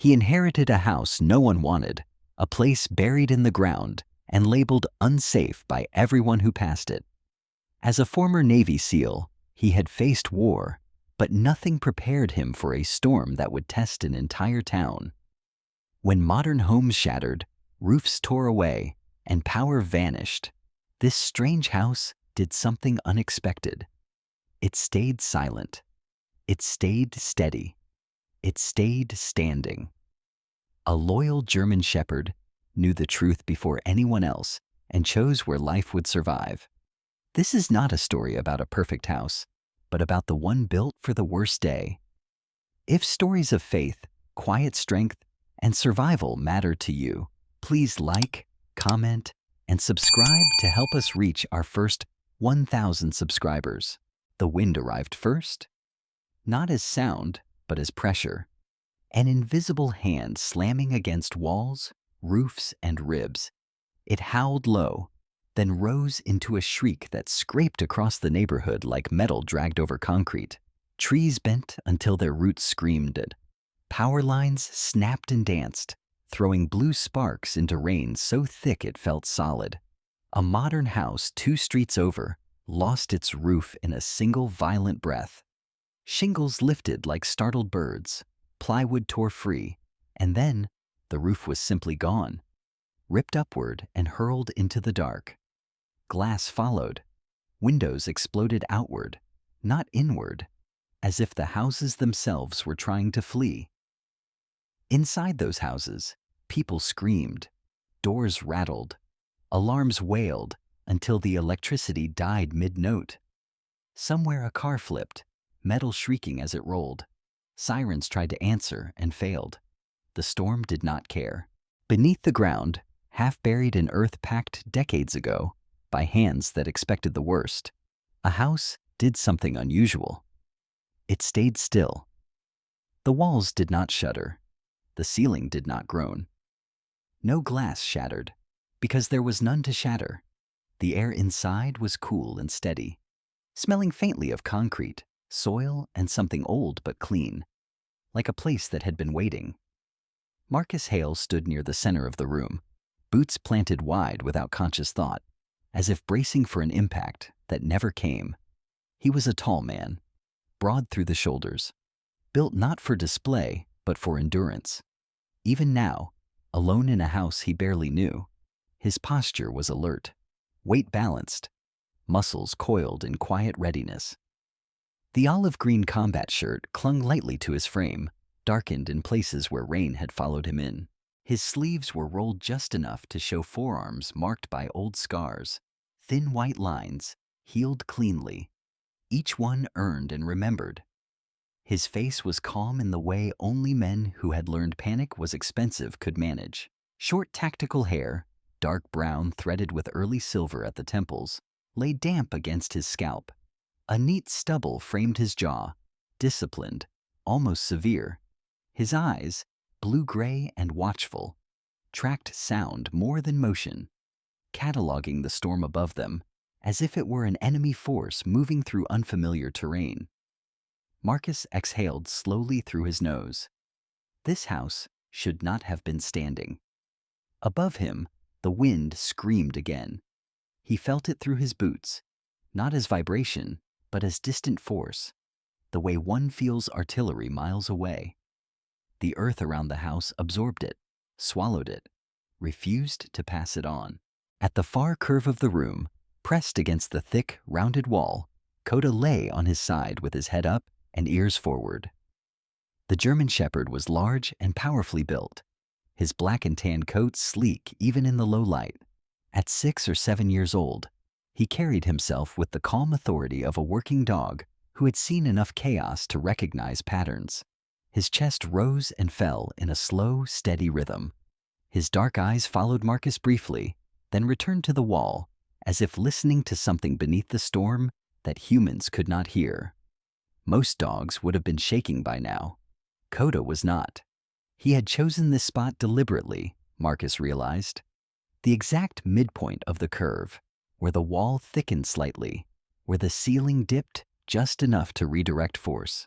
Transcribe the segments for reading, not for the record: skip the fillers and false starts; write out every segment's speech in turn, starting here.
He inherited a house no one wanted, a place buried in the ground and labeled unsafe by everyone who passed it. As a former Navy SEAL, he had faced war, but nothing prepared him for a storm that would test an entire town. When modern homes shattered, roofs tore away, and power vanished, this strange house did something unexpected. It stayed silent. It stayed steady. It stayed standing. A loyal German shepherd knew the truth before anyone else and chose where life would survive. This is not a story about a perfect house, but about the one built for the worst day. If stories of faith, quiet strength, and survival matter to you, please like, comment, and subscribe to help us reach our first 1,000 subscribers. The wind arrived first, not as sound, but as pressure. An invisible hand slamming against walls, roofs, and ribs. It howled low, then rose into a shriek that scraped across the neighborhood like metal dragged over concrete. Trees bent until their roots screamed it. Power lines snapped and danced, throwing blue sparks into rain so thick it felt solid. A modern house 2 streets over lost its roof in a single violent breath. Shingles lifted like startled birds, plywood tore free, and then the roof was simply gone, ripped upward and hurled into the dark. Glass followed. Windows exploded outward, not inward, as if the houses themselves were trying to flee. Inside those houses, people screamed, doors rattled, alarms wailed until the electricity died mid-note. Somewhere a car flipped, metal shrieking as it rolled. Sirens tried to answer and failed. The storm did not care. Beneath the ground, half buried in earth packed decades ago by hands that expected the worst, a house did something unusual. It stayed still. The walls did not shudder. The ceiling did not groan. No glass shattered, because there was none to shatter. The air inside was cool and steady, smelling faintly of concrete, soil, and something old but clean, like a place that had been waiting. Marcus Hale stood near the center of the room, boots planted wide without conscious thought, as if bracing for an impact that never came. He was a tall man, broad through the shoulders, built not for display, but for endurance. Even now, alone in a house he barely knew, his posture was alert, weight balanced, muscles coiled in quiet readiness. The olive green combat shirt clung lightly to his frame, darkened in places where rain had followed him in. His sleeves were rolled just enough to show forearms marked by old scars, thin white lines, healed cleanly, each one earned and remembered. His face was calm in the way only men who had learned panic was expensive could manage. Short tactical hair, dark brown threaded with early silver at the temples, lay damp against his scalp. A neat stubble framed his jaw, disciplined, almost severe. His eyes, blue-gray and watchful, tracked sound more than motion, cataloging the storm above them as if it were an enemy force moving through unfamiliar terrain. Marcus exhaled slowly through his nose. This house should not have been standing. Above him, the wind screamed again. He felt it through his boots, not as vibration, but as distant force, the way one feels artillery miles away. The earth around the house absorbed it, swallowed it, refused to pass it on. At the far curve of the room, pressed against the thick, rounded wall, Coda lay on his side with his head up and ears forward. The German shepherd was large and powerfully built, his black and tan coat sleek even in the low light. At 6 or 7 years old, he carried himself with the calm authority of a working dog who had seen enough chaos to recognize patterns. His chest rose and fell in a slow, steady rhythm. His dark eyes followed Marcus briefly, then returned to the wall, as if listening to something beneath the storm that humans could not hear. Most dogs would have been shaking by now. Coda was not. He had chosen this spot deliberately, Marcus realized. The exact midpoint of the curve, where the wall thickened slightly, where the ceiling dipped just enough to redirect force.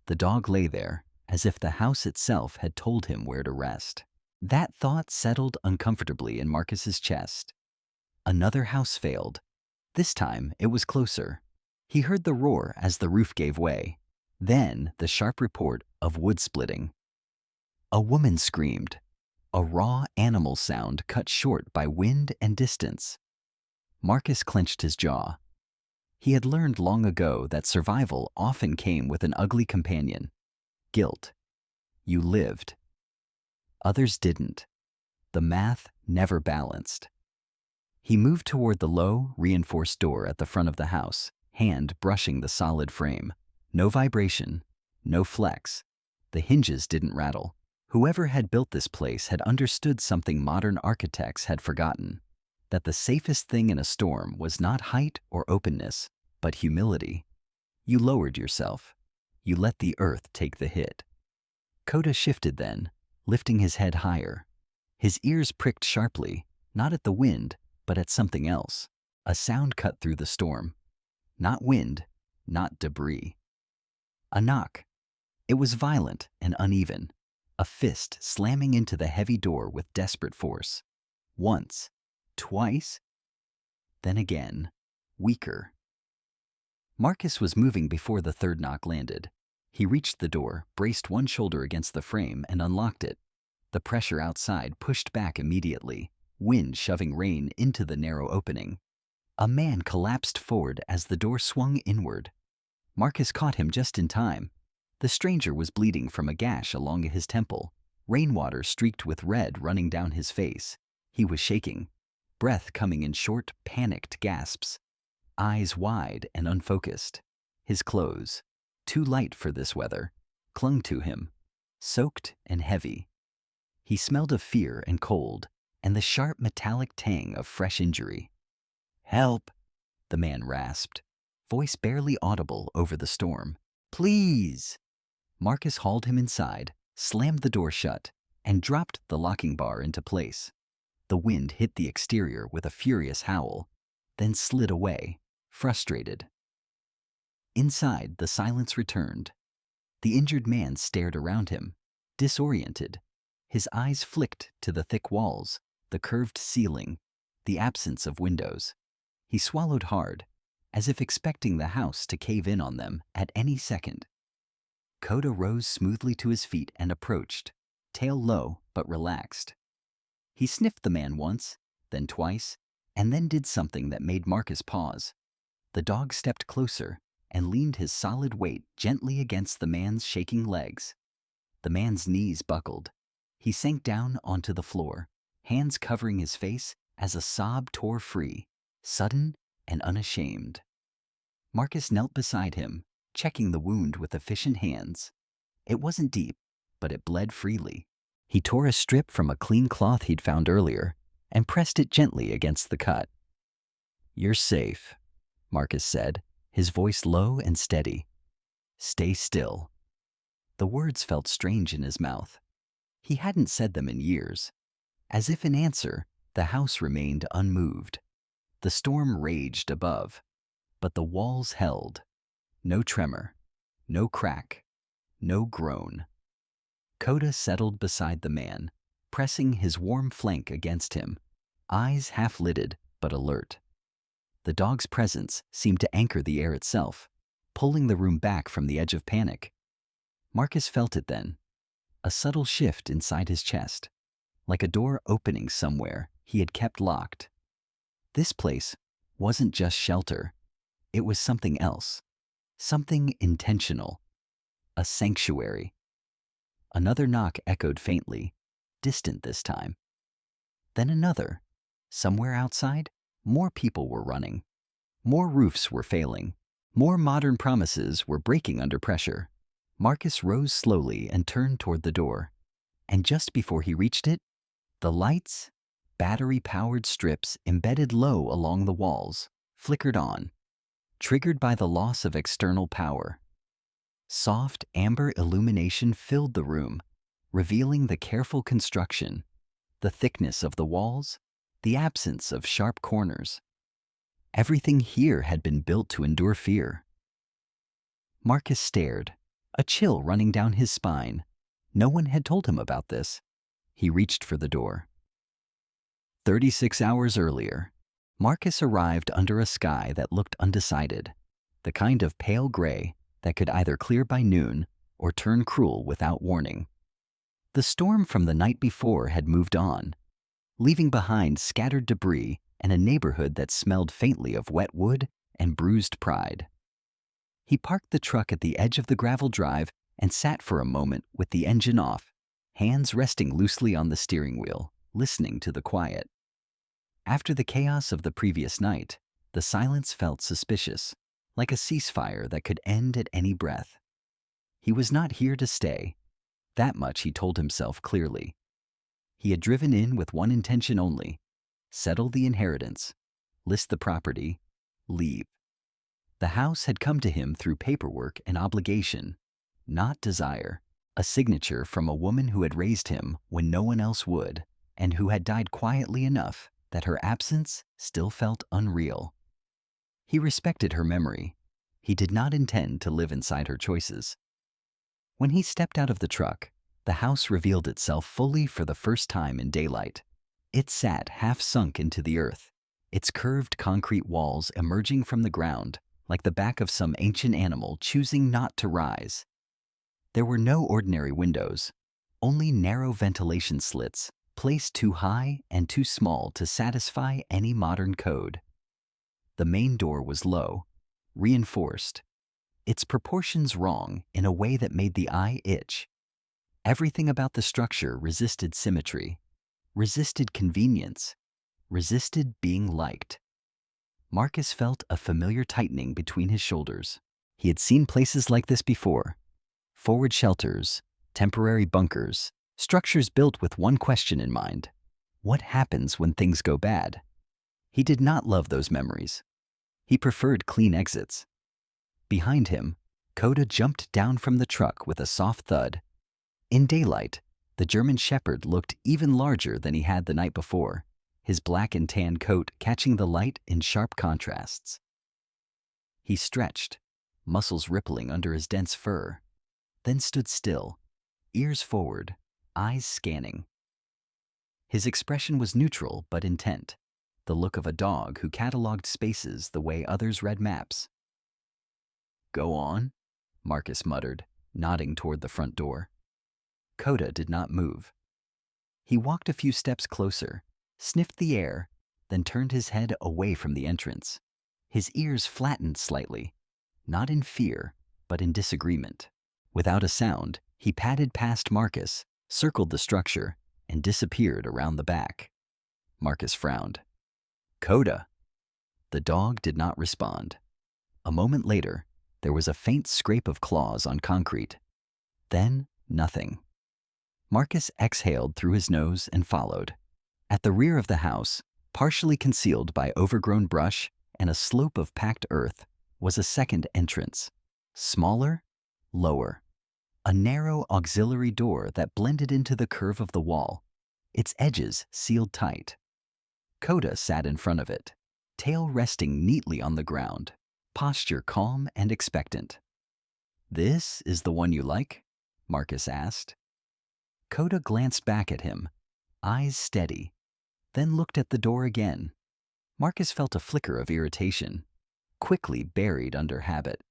The dog lay there, as if the house itself had told him where to rest. That thought settled uncomfortably in Marcus's chest. Another house failed. This time, it was closer. He heard the roar as the roof gave way. Then, the sharp report of wood splitting. A woman screamed, a raw animal sound cut short by wind and distance. Marcus clenched his jaw. He had learned long ago that survival often came with an ugly companion: guilt. You lived. Others didn't. The math never balanced. He moved toward the low, reinforced door at the front of the house, hand brushing the solid frame. No vibration, no flex. The hinges didn't rattle. Whoever had built this place had understood something modern architects had forgotten: that the safest thing in a storm was not height or openness, but humility. You lowered yourself. You let the earth take the hit. Coda shifted then, lifting his head higher. His ears pricked sharply, not at the wind, but at something else. A sound cut through the storm. Not wind, not debris. A knock. It was violent and uneven. A fist slamming into the heavy door with desperate force. Once, twice, then again, weaker. Marcus was moving before the third knock landed. He reached the door, braced one shoulder against the frame, and unlocked it. The pressure outside pushed back immediately, wind shoving rain into the narrow opening. A man collapsed forward as the door swung inward. Marcus caught him just in time. The stranger was bleeding from a gash along his temple, rainwater streaked with red running down his face. He was shaking, breath coming in short, panicked gasps, eyes wide and unfocused. His clothes, too light for this weather, clung to him, soaked and heavy. He smelled of fear and cold, and the sharp metallic tang of fresh injury. "Help," the man rasped, voice barely audible over the storm. "Please." Marcus hauled him inside, slammed the door shut, and dropped the locking bar into place. The wind hit the exterior with a furious howl, then slid away, frustrated. Inside, the silence returned. The injured man stared around him, disoriented. His eyes flicked to the thick walls, the curved ceiling, the absence of windows. He swallowed hard, as if expecting the house to cave in on them at any second. Coda rose smoothly to his feet and approached, tail low but relaxed. He sniffed the man once, then twice, and then did something that made Marcus pause. The dog stepped closer and leaned his solid weight gently against the man's shaking legs. The man's knees buckled. He sank down onto the floor, hands covering his face as a sob tore free, sudden and unashamed. Marcus knelt beside him, checking the wound with efficient hands. It wasn't deep, but it bled freely. He tore a strip from a clean cloth he'd found earlier and pressed it gently against the cut. "You're safe," Marcus said, his voice low and steady. "Stay still." The words felt strange in his mouth. He hadn't said them in years. As if in answer, the house remained unmoved. The storm raged above, but the walls held. No tremor, no crack, no groan. Coda settled beside the man, pressing his warm flank against him, eyes half-lidded but alert. The dog's presence seemed to anchor the air itself, pulling the room back from the edge of panic. Marcus felt it then, a subtle shift inside his chest, like a door opening somewhere he had kept locked. This place wasn't just shelter, it was something else, something intentional, a sanctuary. Another knock echoed faintly, distant this time. Then another. Somewhere outside, more people were running. More roofs were failing. More modern promises were breaking under pressure. Marcus rose slowly and turned toward the door. And just before he reached it, the lights, battery-powered strips embedded low along the walls, flickered on, triggered by the loss of external power. Soft amber illumination filled the room, revealing the careful construction, the thickness of the walls, the absence of sharp corners. Everything here had been built to endure fear. Marcus stared, a chill running down his spine. No one had told him about this. He reached for the door. 36 hours earlier, Marcus arrived under a sky that looked undecided, the kind of pale gray that could either clear by noon or turn cruel without warning. The storm from the night before had moved on, leaving behind scattered debris and a neighborhood that smelled faintly of wet wood and bruised pride. He parked the truck at the edge of the gravel drive and sat for a moment with the engine off, hands resting loosely on the steering wheel, listening to the quiet. After the chaos of the previous night, the silence felt suspicious, like a ceasefire that could end at any breath. He was not here to stay. That much he told himself clearly. He had driven in with one intention only: settle the inheritance, list the property, leave. The house had come to him through paperwork and obligation, not desire, a signature from a woman who had raised him when no one else would, and who had died quietly enough that her absence still felt unreal. He respected her memory. He did not intend to live inside her choices. When he stepped out of the truck, the house revealed itself fully for the first time in daylight. It sat half sunk into the earth, its curved concrete walls emerging from the ground like the back of some ancient animal choosing not to rise. There were no ordinary windows, only narrow ventilation slits placed too high and too small to satisfy any modern code. The main door was low, reinforced, its proportions wrong in a way that made the eye itch. Everything about the structure resisted symmetry, resisted convenience, resisted being liked. Marcus felt a familiar tightening between his shoulders. He had seen places like this before: forward shelters, temporary bunkers, structures built with one question in mind: what happens when things go bad? He did not love those memories. He preferred clean exits. Behind him, Coda jumped down from the truck with a soft thud. In daylight, the German Shepherd looked even larger than he had the night before, his black and tan coat catching the light in sharp contrasts. He stretched, muscles rippling under his dense fur, then stood still, ears forward, eyes scanning. His expression was neutral but intent, the look of a dog who cataloged spaces the way others read maps. "Go on," Marcus muttered, nodding toward the front door. Coda did not move. He walked a few steps closer, sniffed the air, then turned his head away from the entrance. His ears flattened slightly, not in fear, but in disagreement. Without a sound, he padded past Marcus, circled the structure, and disappeared around the back. Marcus frowned. "Coda!" The dog did not respond. A moment later, there was a faint scrape of claws on concrete. Then, nothing. Marcus exhaled through his nose and followed. At the rear of the house, partially concealed by overgrown brush and a slope of packed earth, was a second entrance. Smaller, lower. A narrow auxiliary door that blended into the curve of the wall, its edges sealed tight. Coda sat in front of it, tail resting neatly on the ground, posture calm and expectant. "This is the one you like?" Marcus asked. Coda glanced back at him, eyes steady, then looked at the door again. Marcus felt a flicker of irritation, quickly buried under habit.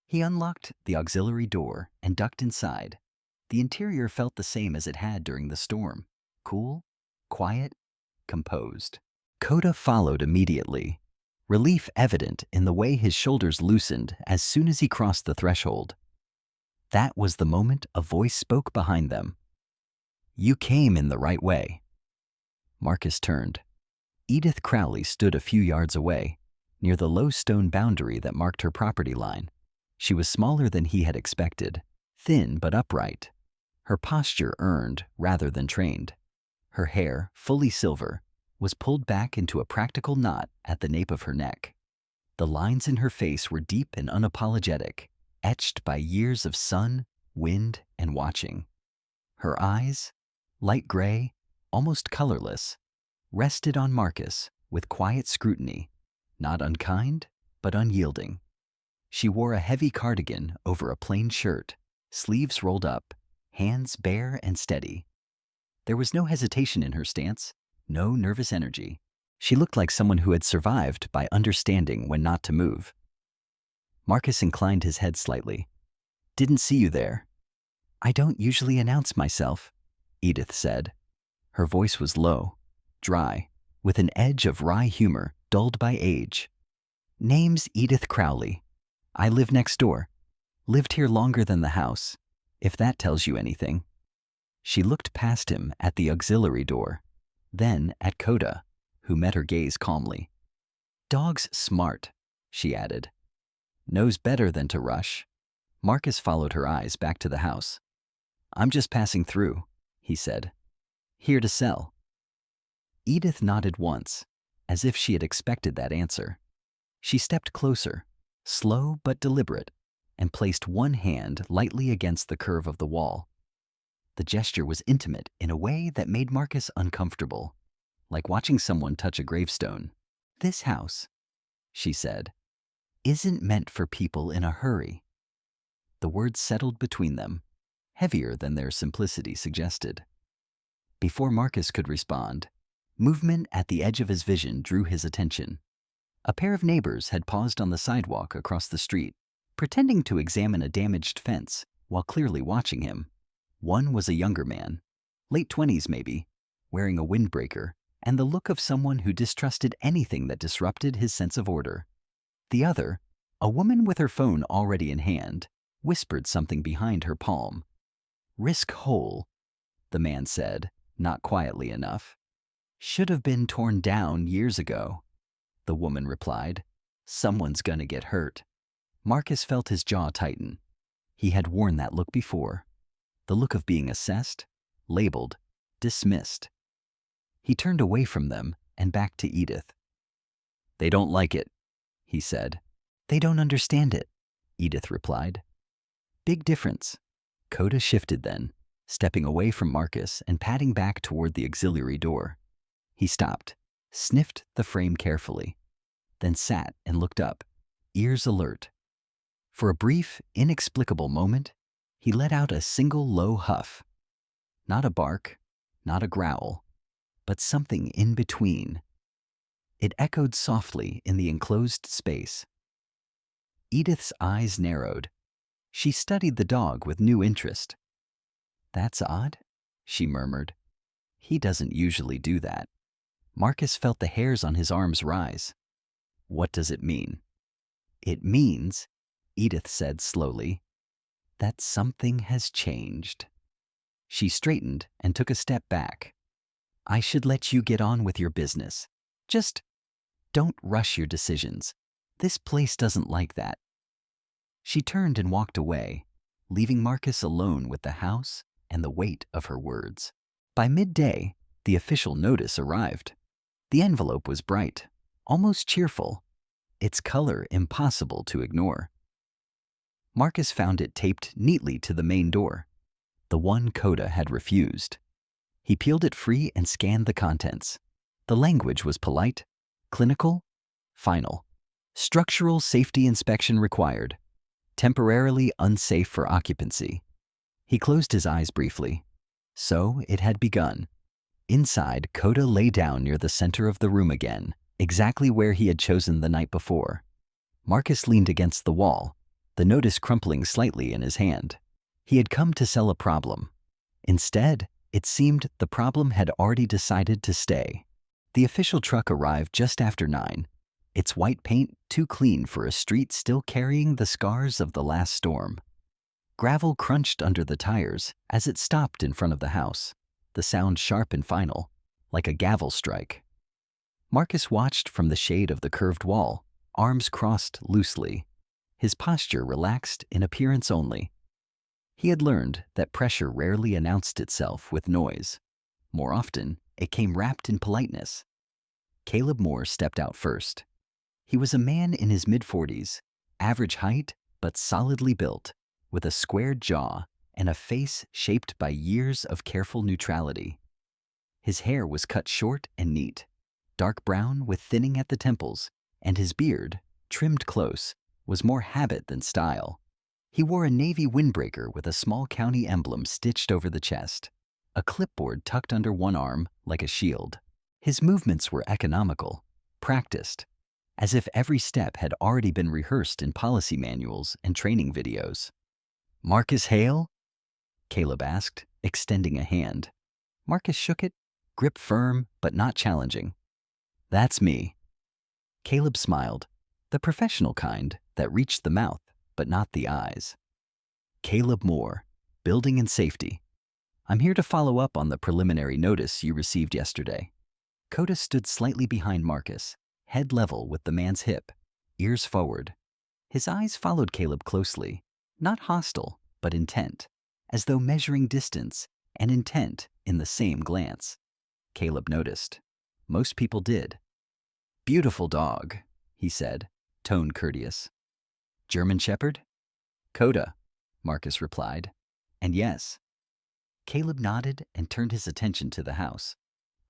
He unlocked the auxiliary door and ducked inside. The interior felt the same as it had during the storm: cool, quiet, composed. Coda followed immediately, relief evident in the way his shoulders loosened as soon as he crossed the threshold. That was the moment a voice spoke behind them. "You came in the right way." Marcus turned. Edith Crowley stood a few yards away, near the low stone boundary that marked her property line. She was smaller than he had expected, thin but upright, her posture earned rather than trained. Her hair, fully silver, was pulled back into a practical knot at the nape of her neck. The lines in her face were deep and unapologetic, etched by years of sun, wind, and watching. Her eyes, light gray, almost colorless, rested on Marcus with quiet scrutiny, not unkind, but unyielding. She wore a heavy cardigan over a plain shirt, sleeves rolled up, hands bare and steady. There was no hesitation in her stance, no nervous energy. She looked like someone who had survived by understanding when not to move. Marcus inclined his head slightly. "Didn't see you there." "I don't usually announce myself," Edith said. Her voice was low, dry, with an edge of wry humor dulled by age. "Name's Edith Crowley. I live next door. Lived here longer than the house, if that tells you anything." She looked past him at the auxiliary door, then at Coda, who met her gaze calmly. "Dog's smart," she added. "Knows better than to rush." Marcus followed her eyes back to the house. "I'm just passing through," he said. "Here to sell." Edith nodded once, as if she had expected that answer. She stepped closer, slow but deliberate, and placed one hand lightly against the curve of the wall. The gesture was intimate in a way that made Marcus uncomfortable, like watching someone touch a gravestone. "This house," she said, "isn't meant for people in a hurry." The words settled between them, heavier than their simplicity suggested. Before Marcus could respond, movement at the edge of his vision drew his attention. A pair of neighbors had paused on the sidewalk across the street, pretending to examine a damaged fence while clearly watching him. One was a younger man, late 20s maybe, wearing a windbreaker and the look of someone who distrusted anything that disrupted his sense of order. The other, a woman with her phone already in hand, whispered something behind her palm. "Risk hole," the man said, not quietly enough. "Should have been torn down years ago," the woman replied. "Someone's gonna get hurt." Marcus felt his jaw tighten. He had worn that look before. The look of being assessed, labeled, dismissed. He turned away from them and back to Edith. "They don't like it," he said. "They don't understand it," Edith replied. "Big difference." Coda shifted then, stepping away from Marcus and padding back toward the auxiliary door. He stopped, sniffed the frame carefully, then sat and looked up, ears alert. For a brief, inexplicable moment, he let out a single low huff. Not a bark, not a growl, but something in between. It echoed softly in the enclosed space. Edith's eyes narrowed. She studied the dog with new interest. "That's odd," she murmured. "He doesn't usually do that." Marcus felt the hairs on his arms rise. "What does it mean?" "It means," Edith said slowly, "that something has changed." She straightened and took a step back. "I should let you get on with your business. Just don't rush your decisions. This place doesn't like that." She turned and walked away, leaving Marcus alone with the house and the weight of her words. By midday, the official notice arrived. The envelope was bright, almost cheerful, its color impossible to ignore. Marcus found it taped neatly to the main door, the one Coda had refused. He peeled it free and scanned the contents. The language was polite, clinical, final. "Structural safety inspection required. Temporarily unsafe for occupancy." He closed his eyes briefly. So it had begun. Inside, Coda lay down near the center of the room again, exactly where he had chosen the night before. Marcus leaned against the wall, the notice crumpling slightly in his hand. He had come to sell a problem. Instead, it seemed the problem had already decided to stay. The official truck arrived just after 9, its white paint too clean for a street still carrying the scars of the last storm. Gravel crunched under the tires as it stopped in front of the house, the sound sharp and final, like a gavel strike. Marcus watched from the shade of the curved wall, arms crossed loosely, his posture relaxed in appearance only. He had learned that pressure rarely announced itself with noise. More often, it came wrapped in politeness. Caleb Moore stepped out first. He was a man in his mid-40s, average height but solidly built, with a squared jaw and a face shaped by years of careful neutrality. His hair was cut short and neat, dark brown with thinning at the temples, and his beard, trimmed close, was more habit than style. He wore a navy windbreaker with a small county emblem stitched over the chest, a clipboard tucked under one arm like a shield. His movements were economical, practiced, as if every step had already been rehearsed in policy manuals and training videos. "Marcus Hale?" Caleb asked, extending a hand. Marcus shook it, grip firm but not challenging. "That's me." Caleb smiled, the professional kind that reached the mouth but not the eyes. "Caleb Moore, Building and Safety. I'm here to follow up on the preliminary notice you received yesterday." Coda stood slightly behind Marcus, head level with the man's hip, ears forward. His eyes followed Caleb closely, not hostile, but intent, as though measuring distance and intent in the same glance. Caleb noticed. Most people did. "Beautiful dog," he said, tone courteous. "German Shepherd?" "Coda," Marcus replied. "And yes." Caleb nodded and turned his attention to the house.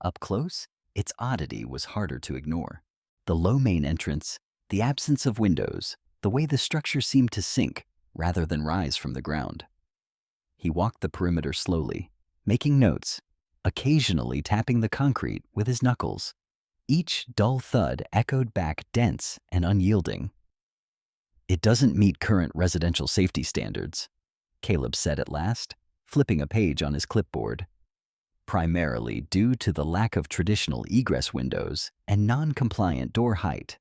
Up close, its oddity was harder to ignore. The low main entrance, the absence of windows, the way the structure seemed to sink rather than rise from the ground. He walked the perimeter slowly, making notes, occasionally tapping the concrete with his knuckles. Each dull thud echoed back dense and unyielding. "It doesn't meet current residential safety standards," Caleb said at last, flipping a page on his clipboard. "Primarily due to the lack of traditional egress windows and non-compliant door height.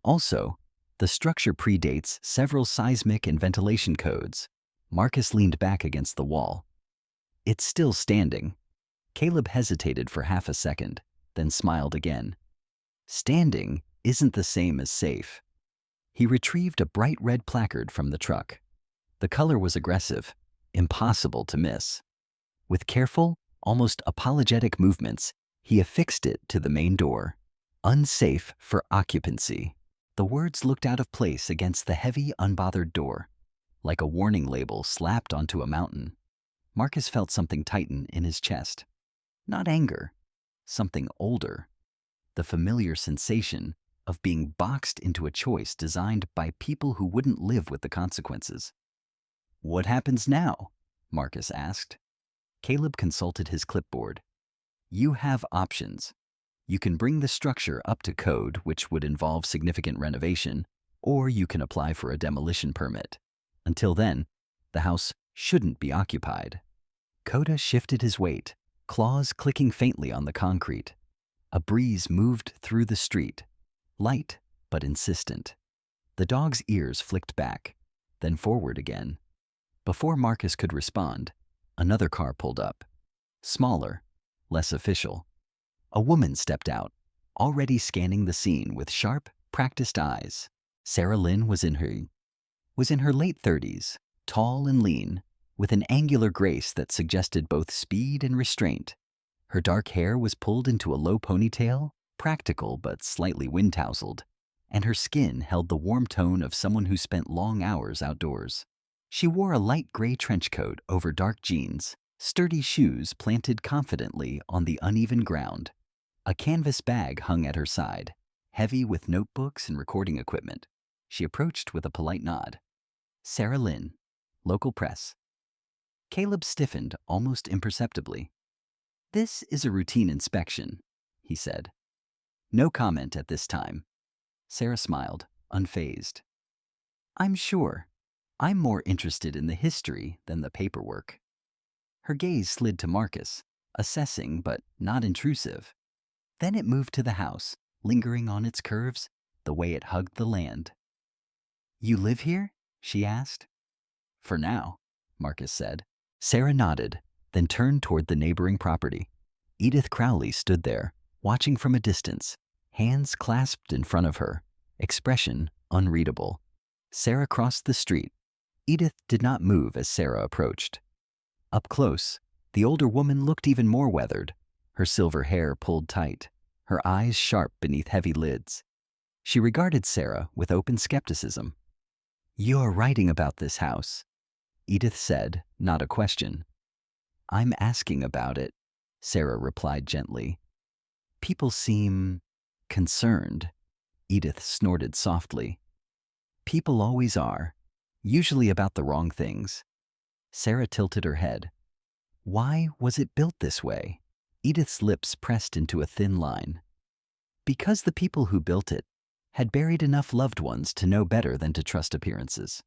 Also, the structure predates several seismic and ventilation codes." Marcus leaned back against the wall. "It's still standing." Caleb hesitated for half a second, then smiled again. "Standing isn't the same as safe." He retrieved a bright red placard from the truck. The color was aggressive, impossible to miss. With careful, almost apologetic movements, he affixed it to the main door. "Unsafe for occupancy." The words looked out of place against the heavy, unbothered door, like a warning label slapped onto a mountain. Marcus felt something tighten in his chest. Not anger, something older. The familiar sensation of being boxed into a choice designed by people who wouldn't live with the consequences. "What happens now?" Marcus asked. Caleb consulted his clipboard. "You have options. You can bring the structure up to code, which would involve significant renovation, or you can apply for a demolition permit. Until then, the house shouldn't be occupied." Coda shifted his weight, claws clicking faintly on the concrete. A breeze moved through the street, light but insistent. The dog's ears flicked back, then forward again. Before Marcus could respond, another car pulled up. Smaller, less official. A woman stepped out, already scanning the scene with sharp, practiced eyes. Sarah Lynn was in her late 30s, tall and lean, with an angular grace that suggested both speed and restraint. Her dark hair was pulled into a low ponytail, practical but slightly wind-tousled, and her skin held the warm tone of someone who spent long hours outdoors. She wore a light gray trench coat over dark jeans, sturdy shoes planted confidently on the uneven ground. A canvas bag hung at her side, heavy with notebooks and recording equipment. She approached with a polite nod. "Sarah Lynn, local press." Caleb stiffened almost imperceptibly. "This is a routine inspection," he said. "No comment at this time." Sarah smiled, unfazed. "I'm sure. I'm more interested in the history than the paperwork." Her gaze slid to Marcus, assessing but not intrusive. Then it moved to the house, lingering on its curves, the way it hugged the land. "You live here?" she asked. "For now," Marcus said. Sarah nodded, then turned toward the neighboring property. Edith Crowley stood there, watching from a distance, hands clasped in front of her, expression unreadable. Sarah crossed the street. Edith did not move as Sarah approached. Up close, the older woman looked even more weathered, her silver hair pulled tight, her eyes sharp beneath heavy lids. She regarded Sarah with open skepticism. "You're writing about this house," Edith said, not a question. "I'm asking about it," Sarah replied gently. "People seem concerned." Edith snorted softly. People always are, usually about the wrong things. Sarah tilted her head. Why was it built this way? Edith's lips pressed into a thin line. Because the people who built it had buried enough loved ones to know better than to trust appearances.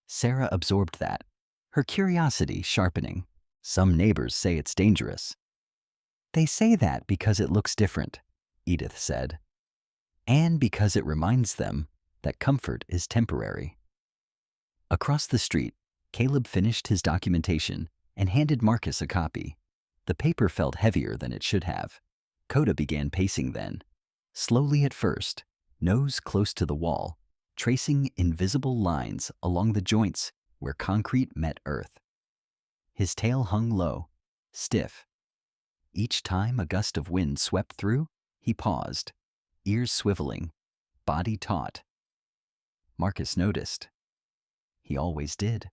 Sarah absorbed that, her curiosity sharpening. Some neighbors say it's dangerous. They say that because it looks different, Edith said, and because it reminds them that comfort is temporary. Across the street, Caleb finished his documentation and handed Marcus a copy. The paper felt heavier than it should have. Coda began pacing then, slowly at first, nose close to the wall, tracing invisible lines along the joints where concrete met earth. His tail hung low, stiff. Each time a gust of wind swept through, he paused, ears swiveling, body taut. Marcus noticed. He always did.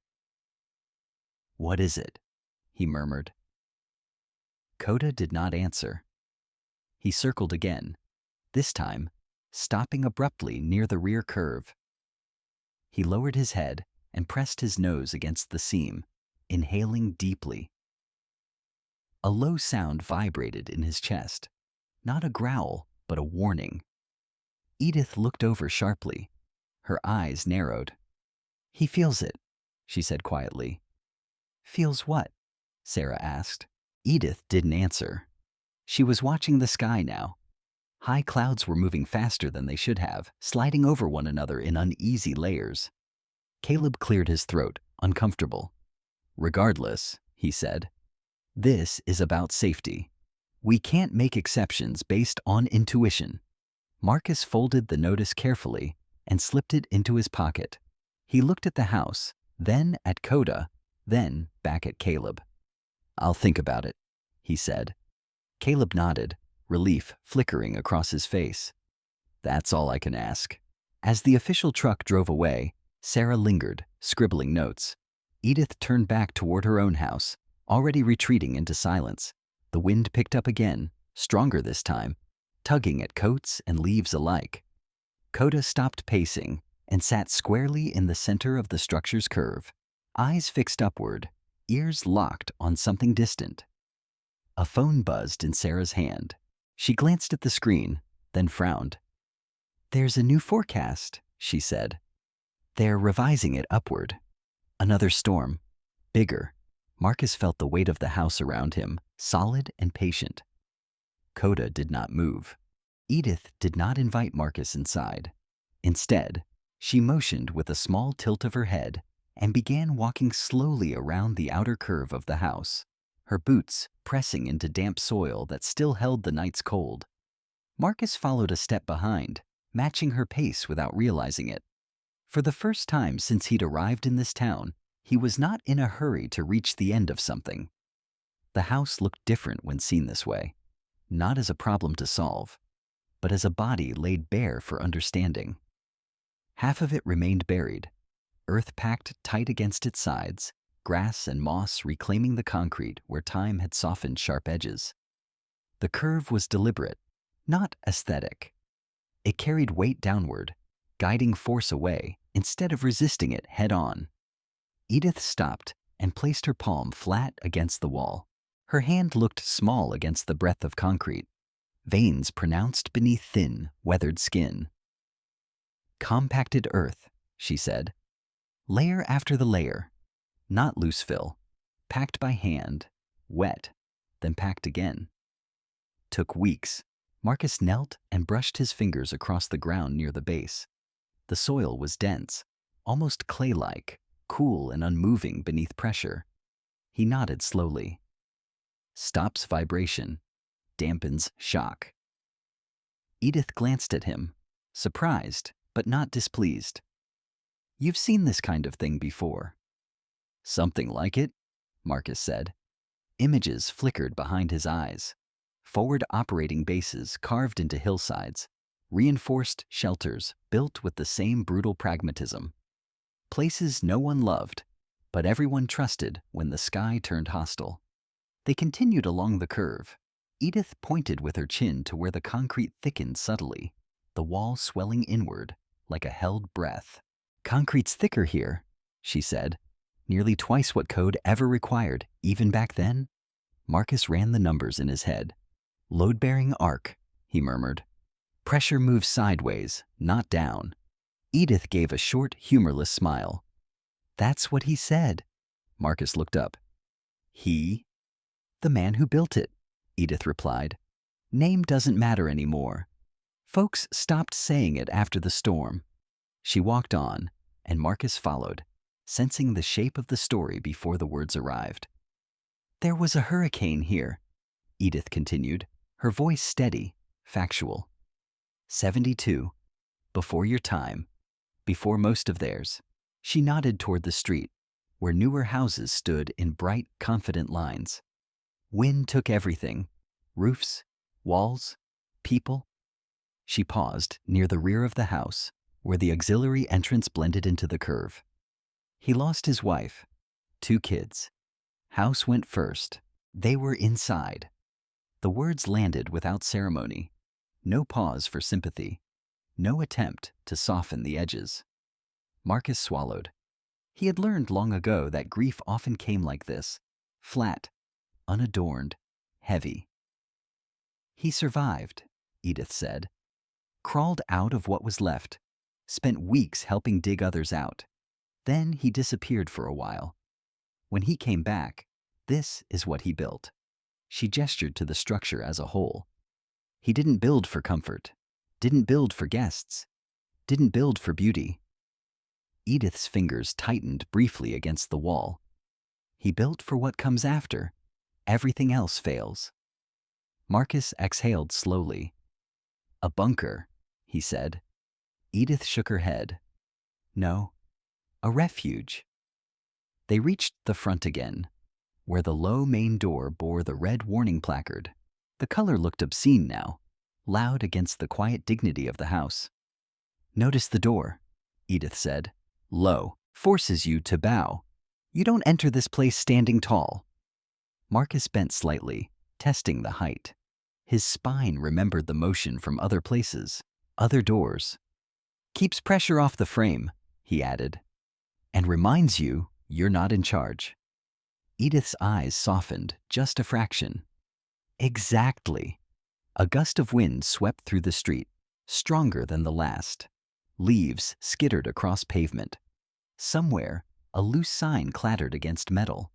"What is it?" he murmured. Coda did not answer. He circled again, this time stopping abruptly near the rear curve. He lowered his head and pressed his nose against the seam, inhaling deeply. A low sound vibrated in his chest, not a growl, but a warning. Edith looked over sharply, her eyes narrowed. "He feels it," she said quietly. "Feels what?" Sarah asked. Edith didn't answer. She was watching the sky now. High clouds were moving faster than they should have, sliding over one another in uneasy layers. Caleb cleared his throat, uncomfortable. "Regardless," he said, "this is about safety. We can't make exceptions based on intuition." Marcus folded the notice carefully and slipped it into his pocket. He looked at the house, then at Coda, then back at Caleb. "I'll think about it," he said. Caleb nodded, relief flickering across his face. "That's all I can ask." As the official truck drove away, Sarah lingered, scribbling notes. Edith turned back toward her own house, already retreating into silence. The wind picked up again, stronger this time, tugging at coats and leaves alike. Coda stopped pacing and sat squarely in the center of the structure's curve, eyes fixed upward, ears locked on something distant. A phone buzzed in Sarah's hand. She glanced at the screen, then frowned. "There's a new forecast," she said. "They're revising it upward. Another storm. Bigger." Marcus felt the weight of the house around him, solid and patient. Coda did not move. Edith did not invite Marcus inside. Instead, she motioned with a small tilt of her head and began walking slowly around the outer curve of the house, her boots pressing into damp soil that still held the night's cold. Marcus followed a step behind, matching her pace without realizing it. For the first time since he'd arrived in this town, he was not in a hurry to reach the end of something. The house looked different when seen this way, not as a problem to solve, but as a body laid bare for understanding. Half of it remained buried, earth packed tight against its sides, grass and moss reclaiming the concrete where time had softened sharp edges. The curve was deliberate, not aesthetic. It carried weight downward, guiding force away instead of resisting it head-on. Edith stopped and placed her palm flat against the wall. Her hand looked small against the breadth of concrete, veins pronounced beneath thin, weathered skin. "Compacted earth," she said. "Layer after the layer. Not loose fill. Packed by hand, wet, then packed again." Took weeks. Marcus knelt and brushed his fingers across the ground near the base. The soil was dense, almost clay-like, cool and unmoving beneath pressure. He nodded slowly. "Stops vibration, dampens shock." Edith glanced at him, surprised but not displeased. "You've seen this kind of thing before." "Something like it," Marcus said. Images flickered behind his eyes. Forward operating bases carved into hillsides, reinforced shelters built with the same brutal pragmatism. Places no one loved, but everyone trusted when the sky turned hostile. They continued along the curve. Edith pointed with her chin to where the concrete thickened subtly, the wall swelling inward like a held breath. Concrete's thicker here, she said. Nearly twice what code ever required, even back then. Marcus ran the numbers in his head. Load-bearing arc, he murmured. Pressure moves sideways, not down. Edith gave a short, humorless smile. That's what he said. Marcus looked up. He? The man who built it, Edith replied. Name doesn't matter anymore. Folks stopped saying it after the storm. She walked on, and Marcus followed, sensing the shape of the story before the words arrived. There was a hurricane here, Edith continued, her voice steady, factual. 72. Before your time. Before most of theirs. She nodded toward the street, where newer houses stood in bright, confident lines. Wind took everything. Roofs, walls, people. She paused near the rear of the house, where the auxiliary entrance blended into the curve. He lost his wife, 2 kids. House went first. They were inside. The words landed without ceremony. No pause for sympathy. No attempt to soften the edges. Marcus swallowed. He had learned long ago that grief often came like this, flat, unadorned, heavy. He survived, Edith said. Crawled out of what was left, spent weeks helping dig others out. Then he disappeared for a while. When he came back, this is what he built. She gestured to the structure as a whole. He didn't build for comfort, didn't build for guests, didn't build for beauty. Edith's fingers tightened briefly against the wall. He built for what comes after. Everything else fails. Marcus exhaled slowly. A bunker, he said. Edith shook her head. No, a refuge. They reached the front again, where the low main door bore the red warning placard. The color looked obscene now, loud against the quiet dignity of the house. Notice the door, Edith said. Low, forces you to bow. You don't enter this place standing tall. Marcus bent slightly, testing the height. His spine remembered the motion from other places, other doors. Keeps pressure off the frame, he added, and reminds you you're not in charge. Edith's eyes softened just a fraction. Exactly. A gust of wind swept through the street, stronger than the last. Leaves skittered across pavement. Somewhere, a loose sign clattered against metal.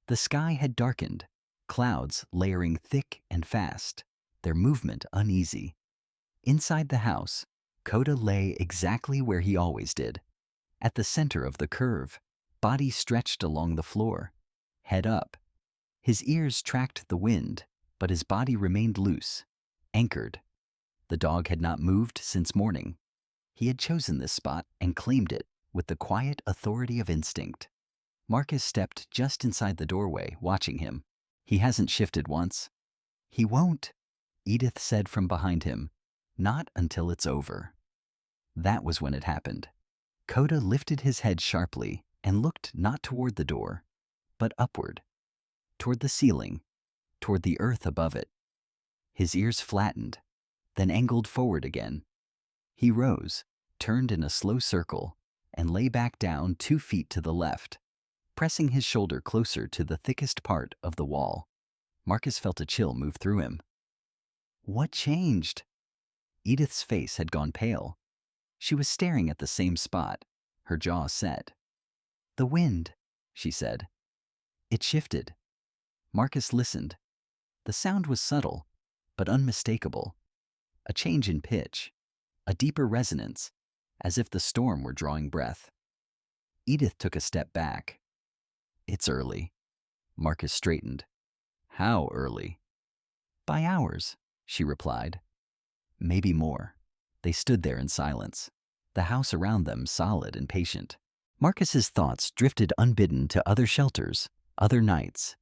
The sky had darkened, clouds layering thick and fast, their movement uneasy. Inside the house, Coda lay exactly where he always did, at the center of the curve, body stretched along the floor, head up. His ears tracked the wind, but his body remained loose, anchored. The dog had not moved since morning. He had chosen this spot and claimed it with the quiet authority of instinct. Marcus stepped just inside the doorway, watching him. He hasn't shifted once. He won't, Edith said from behind him. Not until it's over. That was when it happened. Coda lifted his head sharply and looked not toward the door, but upward, toward the ceiling, toward the earth above it. His ears flattened, then angled forward again. He rose, turned in a slow circle, and lay back down 2 feet to the left, pressing his shoulder closer to the thickest part of the wall. Marcus felt a chill move through him. What changed? Edith's face had gone pale. She was staring at the same spot, her jaw set. The wind, she said. It shifted. Marcus listened. The sound was subtle, but unmistakable. A change in pitch, a deeper resonance, as if the storm were drawing breath. Edith took a step back. It's early. Marcus straightened. How early? By hours, she replied. Maybe more. They stood there in silence, the house around them solid and patient. Marcus's thoughts drifted unbidden to other shelters, other nights.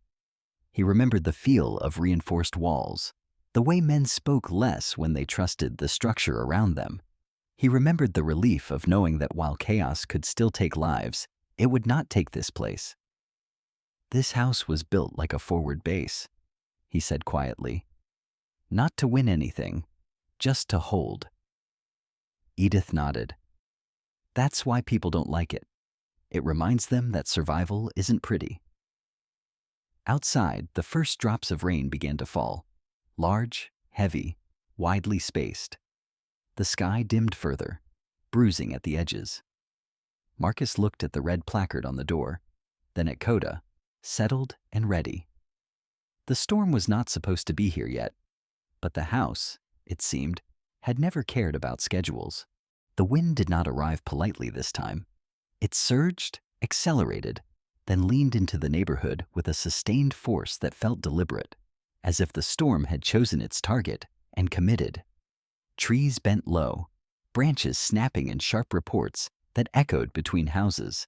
He remembered the feel of reinforced walls, the way men spoke less when they trusted the structure around them. He remembered the relief of knowing that while chaos could still take lives, it would not take this place. This house was built like a forward base, he said quietly. Not to win anything, just to hold. Edith nodded. That's why people don't like it. It reminds them that survival isn't pretty. Outside, the first drops of rain began to fall. Large, heavy, widely spaced. The sky dimmed further, bruising at the edges. Marcus looked at the red placard on the door, then at Coda, settled and ready. The storm was not supposed to be here yet, but the house, it seemed, had never cared about schedules. The wind did not arrive politely this time. It surged, accelerated, then leaned into the neighborhood with a sustained force that felt deliberate, as if the storm had chosen its target and committed. Trees bent low, branches snapping in sharp reports that echoed between houses.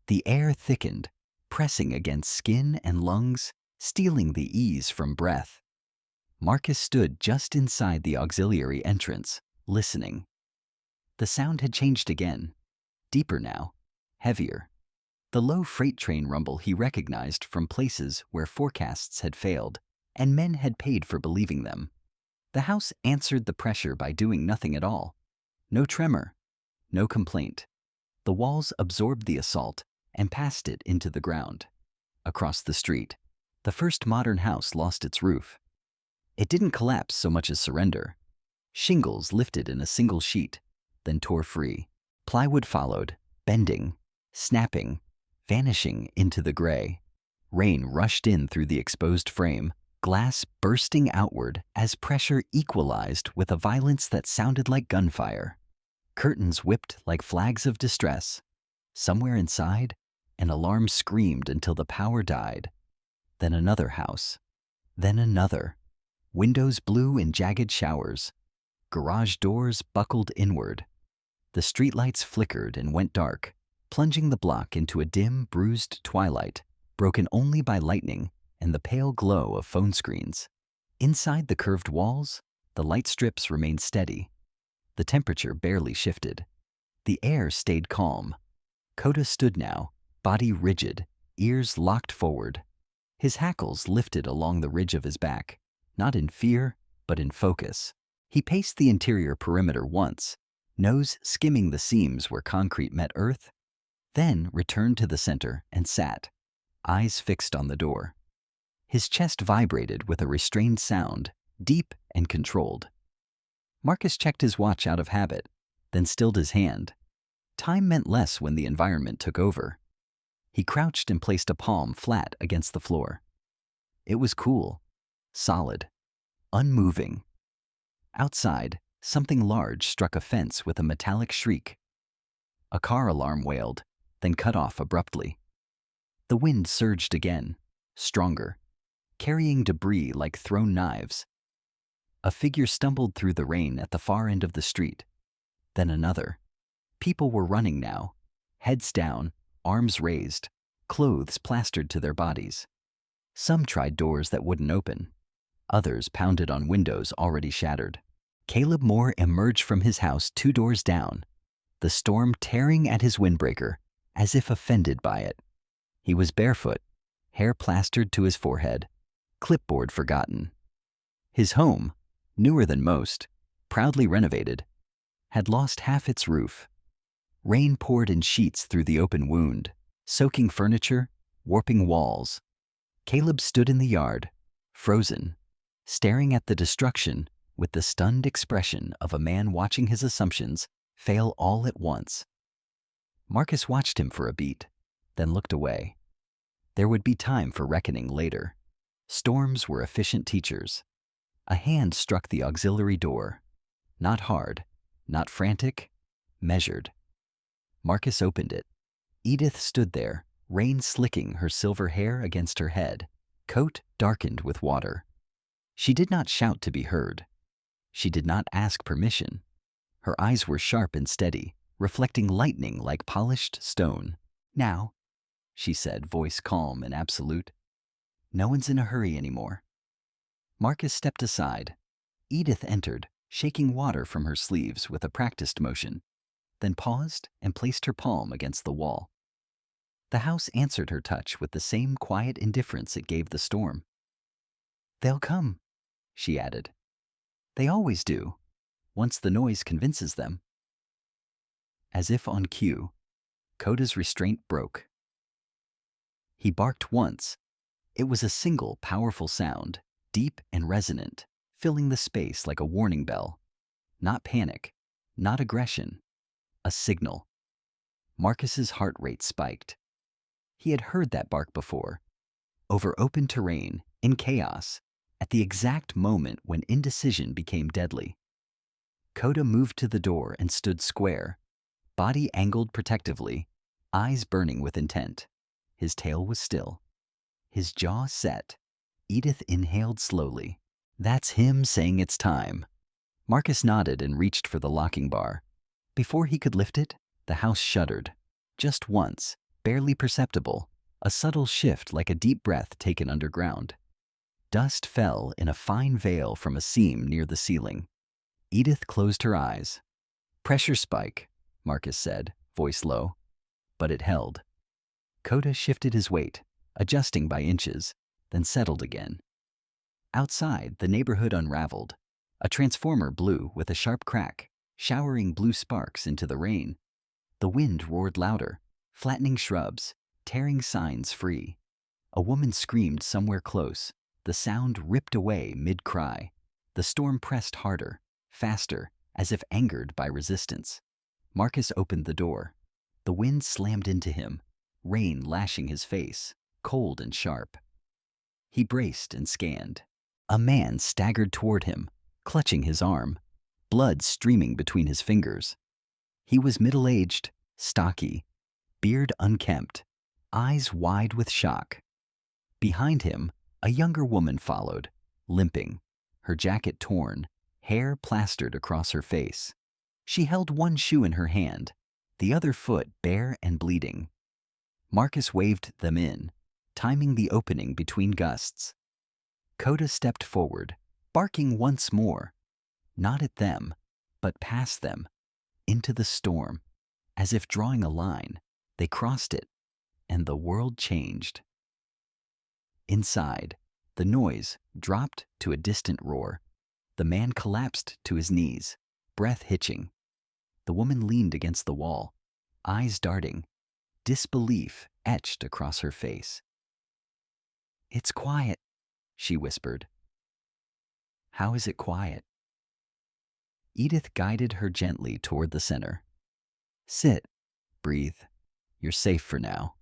The air thickened, pressing against skin and lungs, stealing the ease from breath. Marcus stood just inside the auxiliary entrance, listening. The sound had changed again, deeper now, heavier. The low freight train rumble he recognized from places where forecasts had failed, and men had paid for believing them. The house answered the pressure by doing nothing at all. No tremor, no complaint. The walls absorbed the assault and passed it into the ground. Across the street, the first modern house lost its roof. It didn't collapse so much as surrender. Shingles lifted in a single sheet, then tore free. Plywood followed, bending, snapping, vanishing into the gray. Rain rushed in through the exposed frame, glass bursting outward as pressure equalized with a violence that sounded like gunfire. Curtains whipped like flags of distress. Somewhere inside, an alarm screamed until the power died. Then another house. Then another. Windows blew in jagged showers. Garage doors buckled inward. The streetlights flickered and went dark, plunging the block into a dim, bruised twilight, broken only by lightning and the pale glow of phone screens. Inside the curved walls, the light strips remained steady. The temperature barely shifted. The air stayed calm. Coda stood now, body rigid, ears locked forward. His hackles lifted along the ridge of his back, not in fear, but in focus. He paced the interior perimeter once, nose skimming the seams where concrete met earth, then returned to the center and sat, eyes fixed on the door. His chest vibrated with a restrained sound, deep and controlled. Marcus checked his watch out of habit, then stilled his hand. Time meant less when the environment took over. He crouched and placed a palm flat against the floor. It was cool, solid, unmoving. Outside, something large struck a fence with a metallic shriek. A car alarm wailed, then cut off abruptly. The wind surged again, stronger, carrying debris like thrown knives. A figure stumbled through the rain at the far end of the street. Then another. People were running now, heads down, arms raised, clothes plastered to their bodies. Some tried doors that wouldn't open. Others pounded on windows already shattered. Caleb Moore emerged from his house 2 doors down, the storm tearing at his windbreaker, as if offended by it. He was barefoot, hair plastered to his forehead, clipboard forgotten. His home, newer than most, proudly renovated, had lost half its roof. Rain poured in sheets through the open wound, soaking furniture, warping walls. Caleb stood in the yard, frozen, staring at the destruction with the stunned expression of a man watching his assumptions fail all at once. Marcus watched him for a beat, then looked away. There would be time for reckoning later. Storms were efficient teachers. A hand struck the auxiliary door. Not hard, not frantic, measured. Marcus opened it. Edith stood there, rain slicking her silver hair against her head, coat darkened with water. She did not shout to be heard. She did not ask permission. Her eyes were sharp and steady, reflecting lightning like polished stone. "Now," she said, voice calm and absolute. "No one's in a hurry anymore." Marcus stepped aside. Edith entered, shaking water from her sleeves with a practiced motion, then paused and placed her palm against the wall. The house answered her touch with the same quiet indifference it gave the storm. "They'll come," she added. "They always do, once the noise convinces them." As if on cue, Koda's restraint broke. He barked once. It was a single, powerful sound, deep and resonant, filling the space like a warning bell. Not panic, not aggression, a signal. Marcus's heart rate spiked. He had heard that bark before, over open terrain, in chaos, at the exact moment when indecision became deadly. Koda moved to the door and stood square, body angled protectively, eyes burning with intent. His tail was still. His jaw set. Edith inhaled slowly. That's him saying it's time. Marcus nodded and reached for the locking bar. Before he could lift it, the house shuddered. Just once, barely perceptible, a subtle shift like a deep breath taken underground. Dust fell in a fine veil from a seam near the ceiling. Edith closed her eyes. Pressure spike, Marcus said, voice low. But it held. Koda shifted his weight, adjusting by inches, then settled again. Outside, the neighborhood unraveled. A transformer blew with a sharp crack, showering blue sparks into the rain. The wind roared louder, flattening shrubs, tearing signs free. A woman screamed somewhere close. The sound ripped away mid-cry. The storm pressed harder, faster, as if angered by resistance. Marcus opened the door. The wind slammed into him, rain lashing his face, cold and sharp. He braced and scanned. A man staggered toward him, clutching his arm, blood streaming between his fingers. He was middle-aged, stocky, beard unkempt, eyes wide with shock. Behind him, a younger woman followed, limping, her jacket torn, hair plastered across her face. She held one shoe in her hand, the other foot bare and bleeding. Marcus waved them in, timing the opening between gusts. Koda stepped forward, barking once more, not at them, but past them, into the storm. As if drawing a line, they crossed it, and the world changed. Inside, the noise dropped to a distant roar. The man collapsed to his knees, breath hitching. The woman leaned against the wall, eyes darting, disbelief etched across her face. "It's quiet," she whispered. "How is it quiet?" Edith guided her gently toward the center. "Sit, breathe. You're safe for now."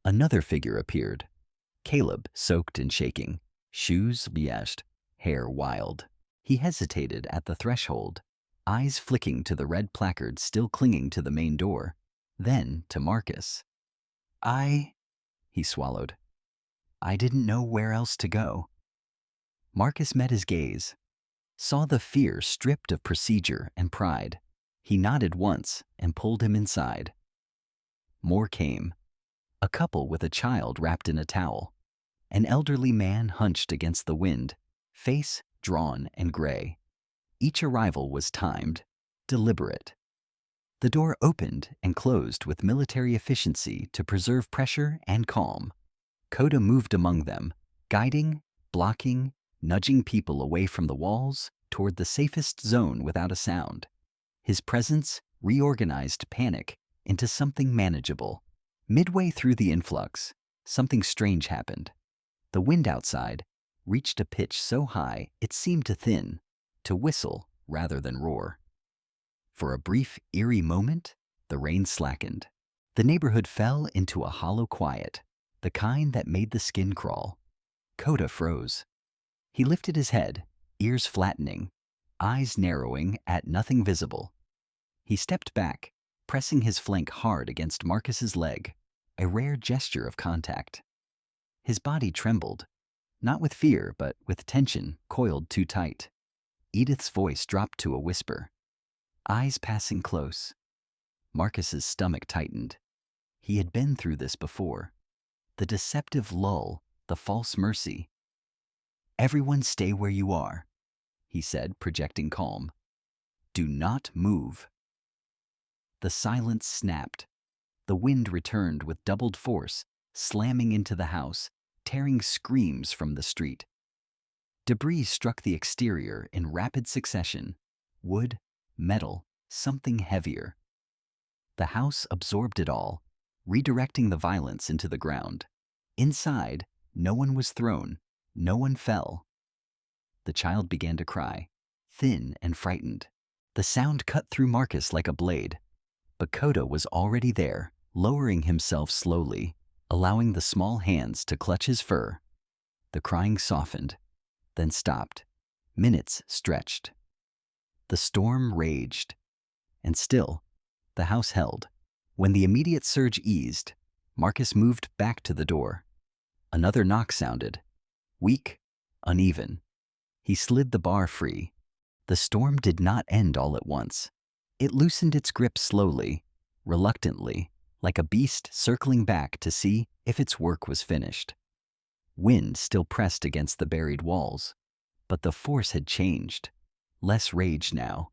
Another figure appeared. Caleb, soaked and shaking, shoes biased, hair wild. He hesitated at the threshold, eyes flicking to the red placard still clinging to the main door, then to Marcus. He swallowed. "I didn't know where else to go." Marcus met his gaze, saw the fear stripped of procedure and pride. He nodded once and pulled him inside. More came. A couple with a child wrapped in a towel. An elderly man hunched against the wind, face drawn and gray. Each arrival was timed, deliberate. The door opened and closed with military efficiency to preserve pressure and calm. Koda moved among them, guiding, blocking, nudging people away from the walls toward the safest zone without a sound. His presence reorganized panic into something manageable. Midway through the influx, something strange happened. The wind outside reached a pitch so high it seemed to thin, to whistle rather than roar. For a brief, eerie moment, the rain slackened. The neighborhood fell into a hollow quiet, the kind that made the skin crawl. Koda froze. He lifted his head, ears flattening, eyes narrowing at nothing visible. He stepped back, pressing his flank hard against Marcus's leg, a rare gesture of contact. His body trembled, not with fear, but with tension coiled too tight. Edith's voice dropped to a whisper, eyes passing close. Marcus's stomach tightened. He had been through this before. The deceptive lull, the false mercy. "Everyone stay where you are," he said, projecting calm. "Do not move." The silence snapped. The wind returned with doubled force, slamming into the house, tearing screams from the street. Debris struck the exterior in rapid succession. Wood, metal, something heavier. The house absorbed it all, redirecting the violence into the ground. Inside, no one was thrown, no one fell. The child began to cry, thin and frightened. The sound cut through Marcus like a blade, but Coda was already there, lowering himself slowly, allowing the small hands to clutch his fur. The crying softened, then stopped. Minutes stretched. The storm raged, and still, the house held. When the immediate surge eased, Marcus moved back to the door. Another knock sounded, weak, uneven. He slid the bar free. The storm did not end all at once. It loosened its grip slowly, reluctantly, like a beast circling back to see if its work was finished. Wind still pressed against the buried walls, but the force had changed. Less rage now,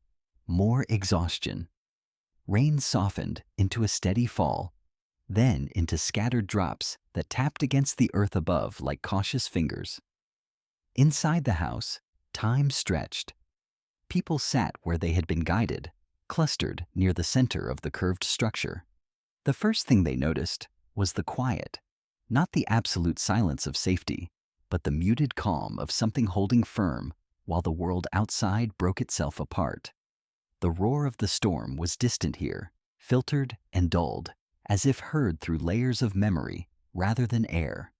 more exhaustion. Rain softened into a steady fall, then into scattered drops that tapped against the earth above like cautious fingers. Inside the house, time stretched. People sat where they had been guided, clustered near the center of the curved structure. The first thing they noticed was the quiet, not the absolute silence of safety, but the muted calm of something holding firm while the world outside broke itself apart. The roar of the storm was distant here, filtered and dulled, as if heard through layers of memory rather than air.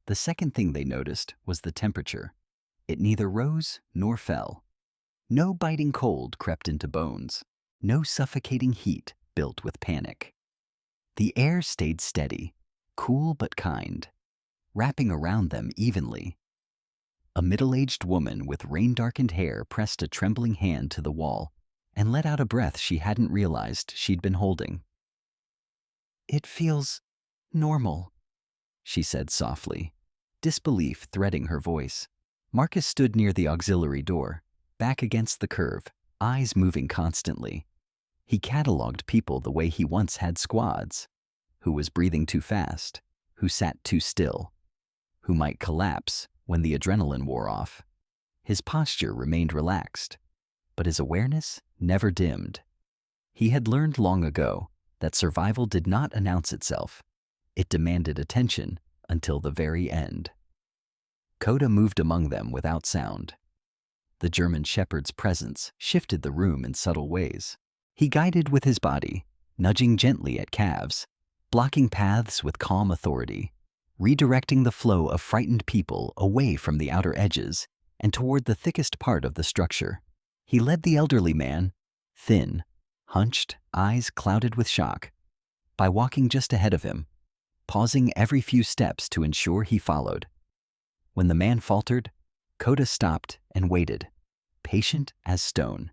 The second thing they noticed was the temperature. It neither rose nor fell. No biting cold crept into bones, no suffocating heat built with panic. The air stayed steady, cool but kind, wrapping around them evenly. A middle-aged woman with rain-darkened hair pressed a trembling hand to the wall and let out a breath she hadn't realized she'd been holding. "It feels normal," she said softly, disbelief threading her voice. Marcus stood near the auxiliary door, back against the curve, eyes moving constantly. He cataloged people the way he once had squads: who was breathing too fast, who sat too still, who might collapse when the adrenaline wore off. His posture remained relaxed, but his awareness never dimmed. He had learned long ago that survival did not announce itself. It demanded attention until the very end. Coda moved among them without sound. The German shepherd's presence shifted the room in subtle ways. He guided with his body, nudging gently at calves, blocking paths with calm authority, redirecting the flow of frightened people away from the outer edges and toward the thickest part of the structure. He led the elderly man, thin, hunched, eyes clouded with shock, by walking just ahead of him, pausing every few steps to ensure he followed. When the man faltered, Coda stopped and waited, patient as stone.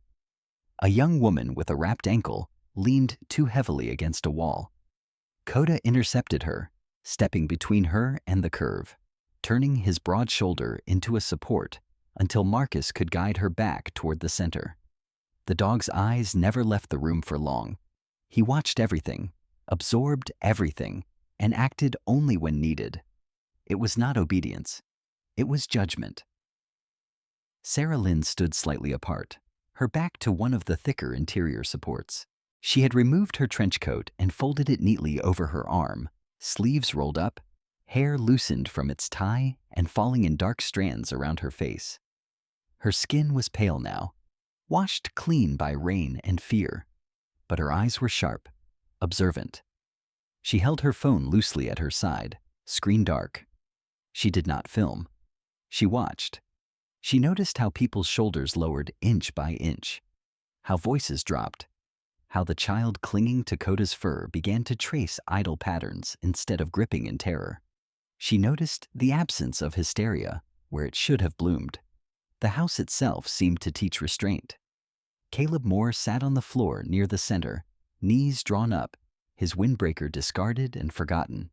A young woman with a wrapped ankle leaned too heavily against a wall. Coda intercepted her, stepping between her and the curve, turning his broad shoulder into a support until Marcus could guide her back toward the center. The dog's eyes never left the room for long. He watched everything, absorbed everything, and acted only when needed. It was not obedience. It was judgment. Sarah Lynn stood slightly apart, her back to one of the thicker interior supports. She had removed her trench coat and folded it neatly over her arm, sleeves rolled up, hair loosened from its tie and falling in dark strands around her face. Her skin was pale now, washed clean by rain and fear, but her eyes were sharp, observant. She held her phone loosely at her side, screen dark. She did not film. She watched. She noticed how people's shoulders lowered inch by inch, how voices dropped, how the child clinging to Coda's fur began to trace idle patterns instead of gripping in terror. She noticed the absence of hysteria where it should have bloomed. The house itself seemed to teach restraint. Caleb Moore sat on the floor near the center, knees drawn up, his windbreaker discarded and forgotten.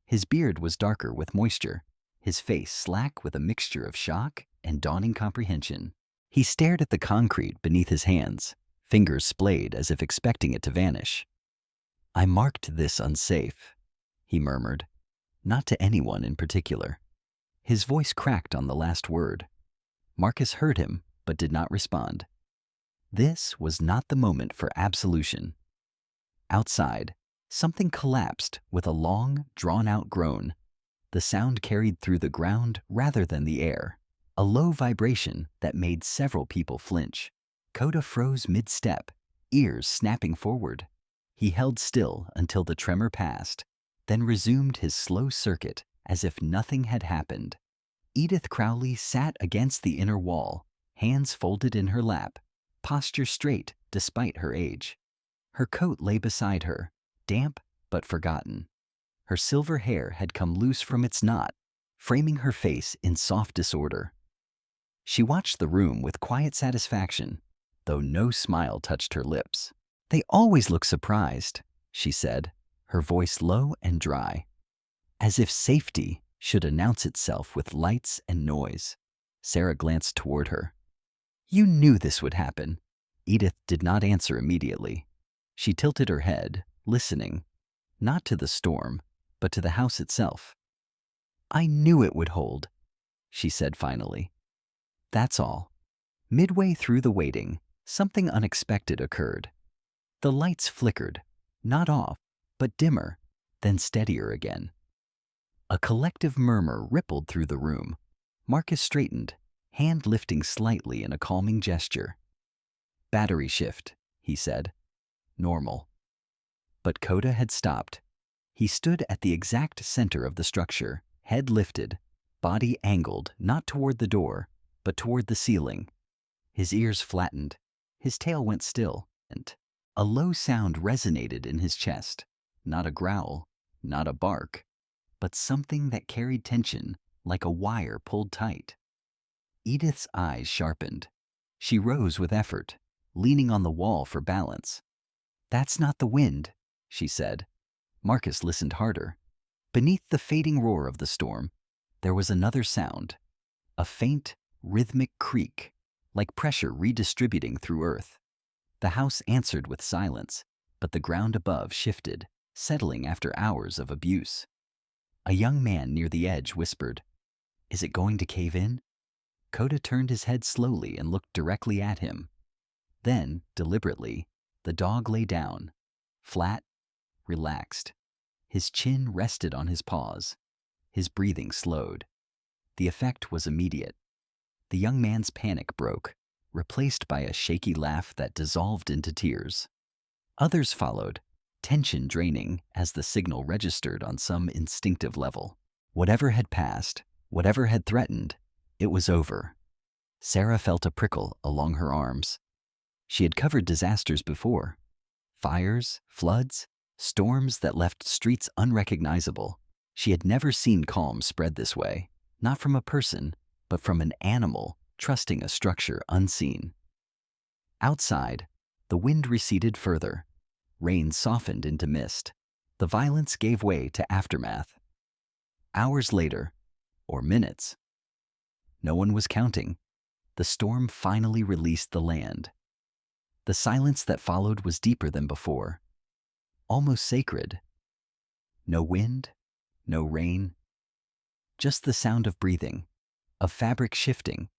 His beard was darker with moisture, his face slack with a mixture of shock and dawning comprehension. He stared at the concrete beneath his hands, fingers splayed as if expecting it to vanish. "I marked this unsafe," he murmured, not to anyone in particular. His voice cracked on the last word. Marcus heard him, but did not respond. This was not the moment for absolution. Outside, something collapsed with a long, drawn-out groan. The sound carried through the ground rather than the air, a low vibration that made several people flinch. Koda froze mid-step, ears snapping forward. He held still until the tremor passed, then resumed his slow circuit as if nothing had happened. Edith Crowley sat against the inner wall, hands folded in her lap, posture straight despite her age. Her coat lay beside her, damp but forgotten. Her silver hair had come loose from its knot, framing her face in soft disorder. She watched the room with quiet satisfaction, though no smile touched her lips. "They always look surprised," she said, her voice low and dry, as if safety should announce itself with lights and noise. Sarah glanced toward her. "You knew this would happen." Edith did not answer immediately. She tilted her head, listening, not to the storm, but to the house itself. "I knew it would hold," she said finally. "That's all." Midway through the waiting, something unexpected occurred. The lights flickered, not off, but dimmer, then steadier again. A collective murmur rippled through the room. Marcus straightened, hand lifting slightly in a calming gesture. "Battery shift," he said. "Normal." But Koda had stopped. He stood at the exact center of the structure, head lifted, body angled not toward the door, but toward the ceiling. His ears flattened, his tail went still, and a low sound resonated in his chest. Not a growl, not a bark, but something that carried tension like a wire pulled tight. Edith's eyes sharpened. She rose with effort, leaning on the wall for balance. "That's not the wind," she said. Marcus listened harder. Beneath the fading roar of the storm, there was another sound, a faint, rhythmic creak, like pressure redistributing through earth. The house answered with silence, but the ground above shifted, settling after hours of abuse. A young man near the edge whispered, "Is it going to cave in?" Koda turned his head slowly and looked directly at him. Then, deliberately, the dog lay down, flat, relaxed. His chin rested on his paws. His breathing slowed. The effect was immediate. The young man's panic broke, replaced by a shaky laugh that dissolved into tears. Others followed, tension draining as the signal registered on some instinctive level. Whatever had passed, whatever had threatened, it was over. Sarah felt a prickle along her arms. She had covered disasters before. Fires, floods, storms that left streets unrecognizable. She had never seen calm spread this way, not from a person, but from an animal trusting a structure unseen. Outside, the wind receded further. Rain softened into mist. The violence gave way to aftermath. Hours later, or minutes, no one was counting, the storm finally released the land. The silence that followed was deeper than before, almost sacred. No wind, no rain, just the sound of breathing, of fabric shifting,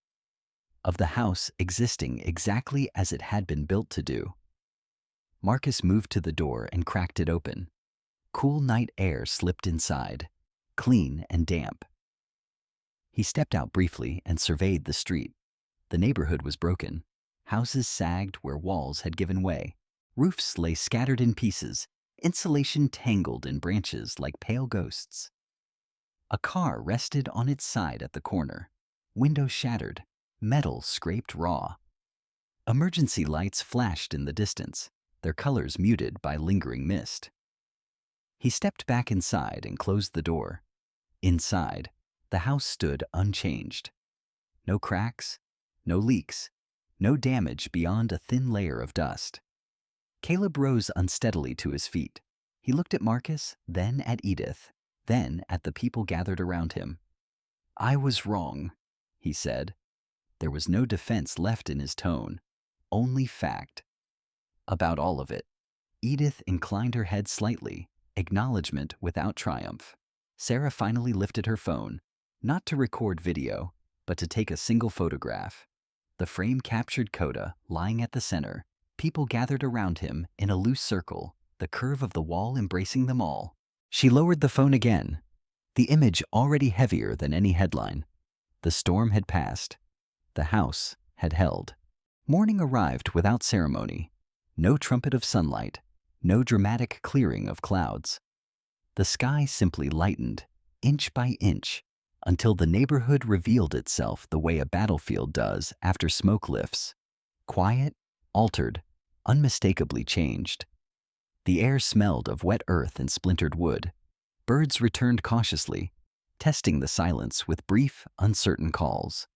of the house existing exactly as it had been built to do. Marcus moved to the door and cracked it open. Cool night air slipped inside, clean and damp. He stepped out briefly and surveyed the street. The neighborhood was broken. Houses sagged where walls had given way. Roofs lay scattered in pieces, insulation tangled in branches like pale ghosts. A car rested on its side at the corner, windows shattered, metal scraped raw. Emergency lights flashed in the distance, their colors muted by lingering mist. He stepped back inside and closed the door. Inside, the house stood unchanged. No cracks, no leaks, no damage beyond a thin layer of dust. Caleb rose unsteadily to his feet. He looked at Marcus, then at Edith, then at the people gathered around him. "I was wrong," he said. There was no defense left in his tone, only fact. About all of it. Edith inclined her head slightly, acknowledgement without triumph. Sarah finally lifted her phone, not to record video, but to take a single photograph. The frame captured Koda lying at the center, people gathered around him in a loose circle, the curve of the wall embracing them all. She lowered the phone again, the image already heavier than any headline. The storm had passed. The house had held. Morning arrived without ceremony. No trumpet of sunlight, no dramatic clearing of clouds. The sky simply lightened, inch by inch, until the neighborhood revealed itself the way a battlefield does after smoke lifts. Quiet, altered, unmistakably changed. The air smelled of wet earth and splintered wood. Birds returned cautiously, testing the silence with brief, uncertain calls.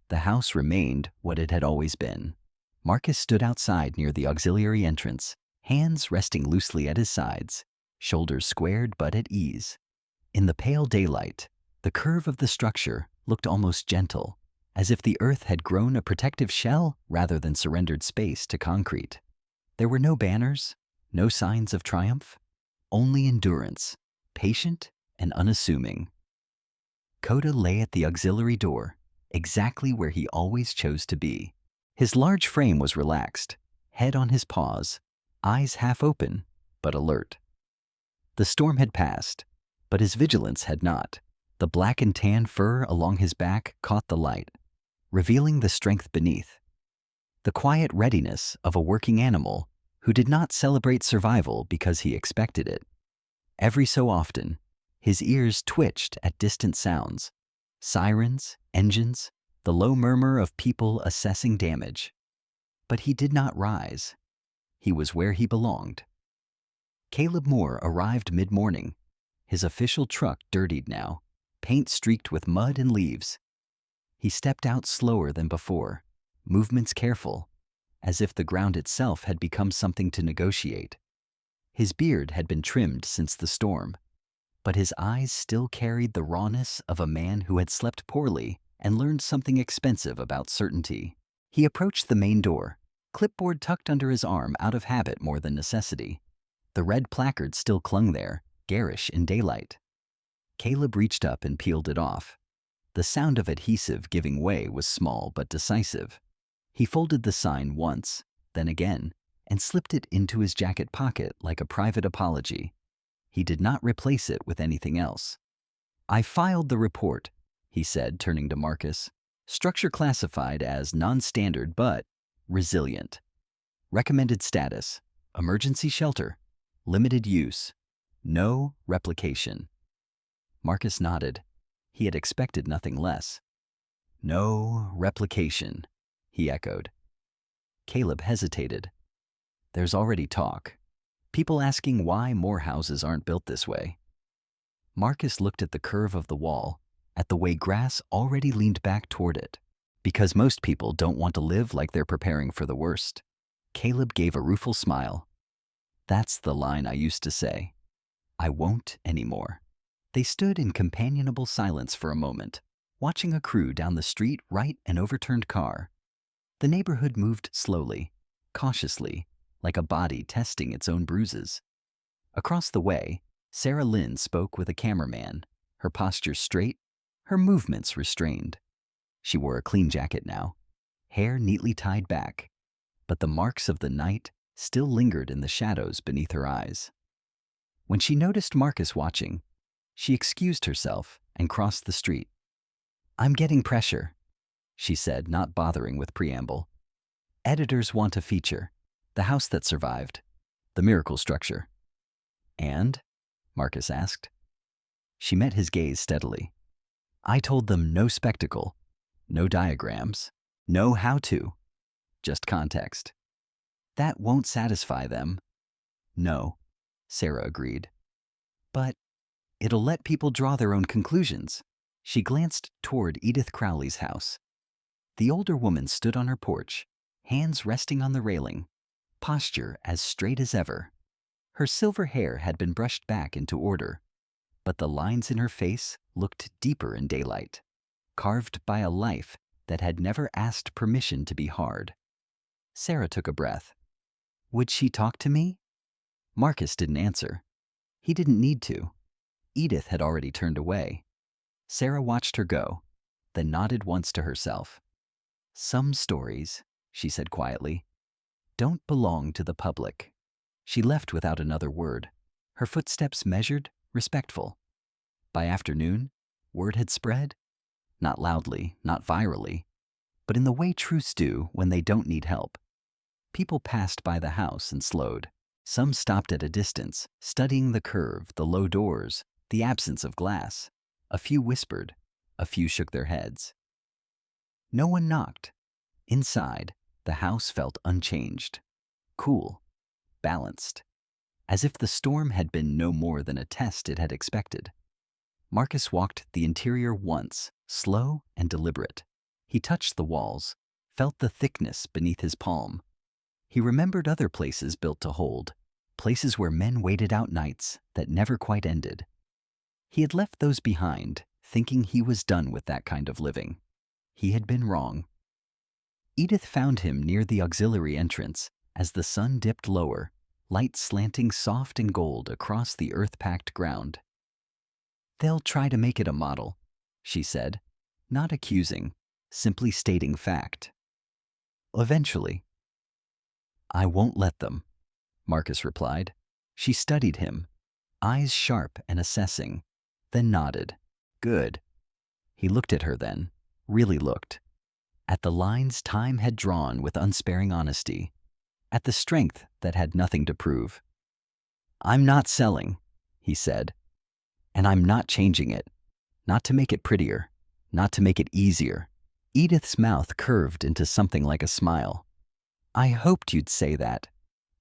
The house remained what it had always been. Marcus stood outside near the auxiliary entrance, hands resting loosely at his sides, shoulders squared but at ease. In the pale daylight, the curve of the structure looked almost gentle, as if the earth had grown a protective shell rather than surrendered space to concrete. There were no banners, no signs of triumph, only endurance, patient and unassuming. Coda lay at the auxiliary door, exactly where he always chose to be. His large frame was relaxed, head on his paws, eyes half open, but alert. The storm had passed, but his vigilance had not. The black and tan fur along his back caught the light, revealing the strength beneath. The quiet readiness of a working animal who did not celebrate survival because he expected it. Every so often, his ears twitched at distant sounds, sirens, engines, the low murmur of people assessing damage. But he did not rise. He was where he belonged. Caleb Moore arrived mid-morning, his official truck dirtied now, paint streaked with mud and leaves. He stepped out slower than before, movements careful, as if the ground itself had become something to negotiate. His beard had been trimmed since the storm, but his eyes still carried the rawness of a man who had slept poorly and learned something expensive about certainty. He approached the main door, clipboard tucked under his arm out of habit more than necessity. The red placard still clung there, garish in daylight. Caleb reached up and peeled it off. The sound of adhesive giving way was small but decisive. He folded the sign once, then again, and slipped it into his jacket pocket like a private apology. He did not replace it with anything else. "I filed the report," he said, turning to Marcus. "Structure classified as non-standard but resilient. Recommended status, emergency shelter, limited use, no replication." Marcus nodded. He had expected nothing less. "No replication," he echoed. Caleb hesitated. There's already talk. People asking why more houses aren't built this way. Marcus looked at the curve of the wall, at the way grass already leaned back toward it. Because most people don't want to live like they're preparing for the worst. Caleb gave a rueful smile. "That's the line I used to say. I won't anymore." They stood in companionable silence for a moment, watching a crew down the street right an overturned car. The neighborhood moved slowly, cautiously, like a body testing its own bruises. Across the way, Sarah Lynn spoke with a cameraman, her posture straight, her movements restrained. She wore a clean jacket now, hair neatly tied back, but the marks of the night still lingered in the shadows beneath her eyes. When she noticed Marcus watching, she excused herself and crossed the street. "I'm getting pressure," she said, not bothering with preamble. "Editors want a feature, the house that survived, the miracle structure." "And?" Marcus asked. She met his gaze steadily. "I told them no spectacle, no diagrams, no how-to, just context. That won't satisfy them." "No," Sarah agreed. "But it'll let people draw their own conclusions." She glanced toward Edith Crowley's house. The older woman stood on her porch, hands resting on the railing, posture as straight as ever. Her silver hair had been brushed back into order, but the lines in her face looked deeper in daylight, carved by a life that had never asked permission to be hard. Sarah took a breath. "Would she talk to me?" Marcus didn't answer. He didn't need to. Edith had already turned away. Sarah watched her go, then nodded once to herself. "Some stories," she said quietly, "don't belong to the public." She left without another word, her footsteps measured, respectful. By afternoon, word had spread, not loudly, not virally, but in the way truths do when they don't need help. People passed by the house and slowed. Some stopped at a distance, studying the curve, the low doors, the absence of glass. A few whispered, a few shook their heads. No one knocked. Inside, the house felt unchanged, cool, balanced, as if the storm had been no more than a test it had expected. Marcus walked the interior once, slow and deliberate. He touched the walls, felt the thickness beneath his palm. He remembered other places built to hold, places where men waited out nights that never quite ended. He had left those behind, thinking he was done with that kind of living. He had been wrong. Edith found him near the auxiliary entrance as the sun dipped lower, light slanting soft and gold across the earth-packed ground. "They'll try to make it a model," she said, not accusing, simply stating fact. "Eventually." "I won't let them," Marcus replied. She studied him, eyes sharp and assessing, then nodded. "Good." He looked at her then, really looked. At the lines time had drawn with unsparing honesty, at the strength that had nothing to prove. "I'm not selling," he said, "and I'm not changing it. Not to make it prettier, not to make it easier." Edith's mouth curved into something like a smile. "I hoped you'd say that."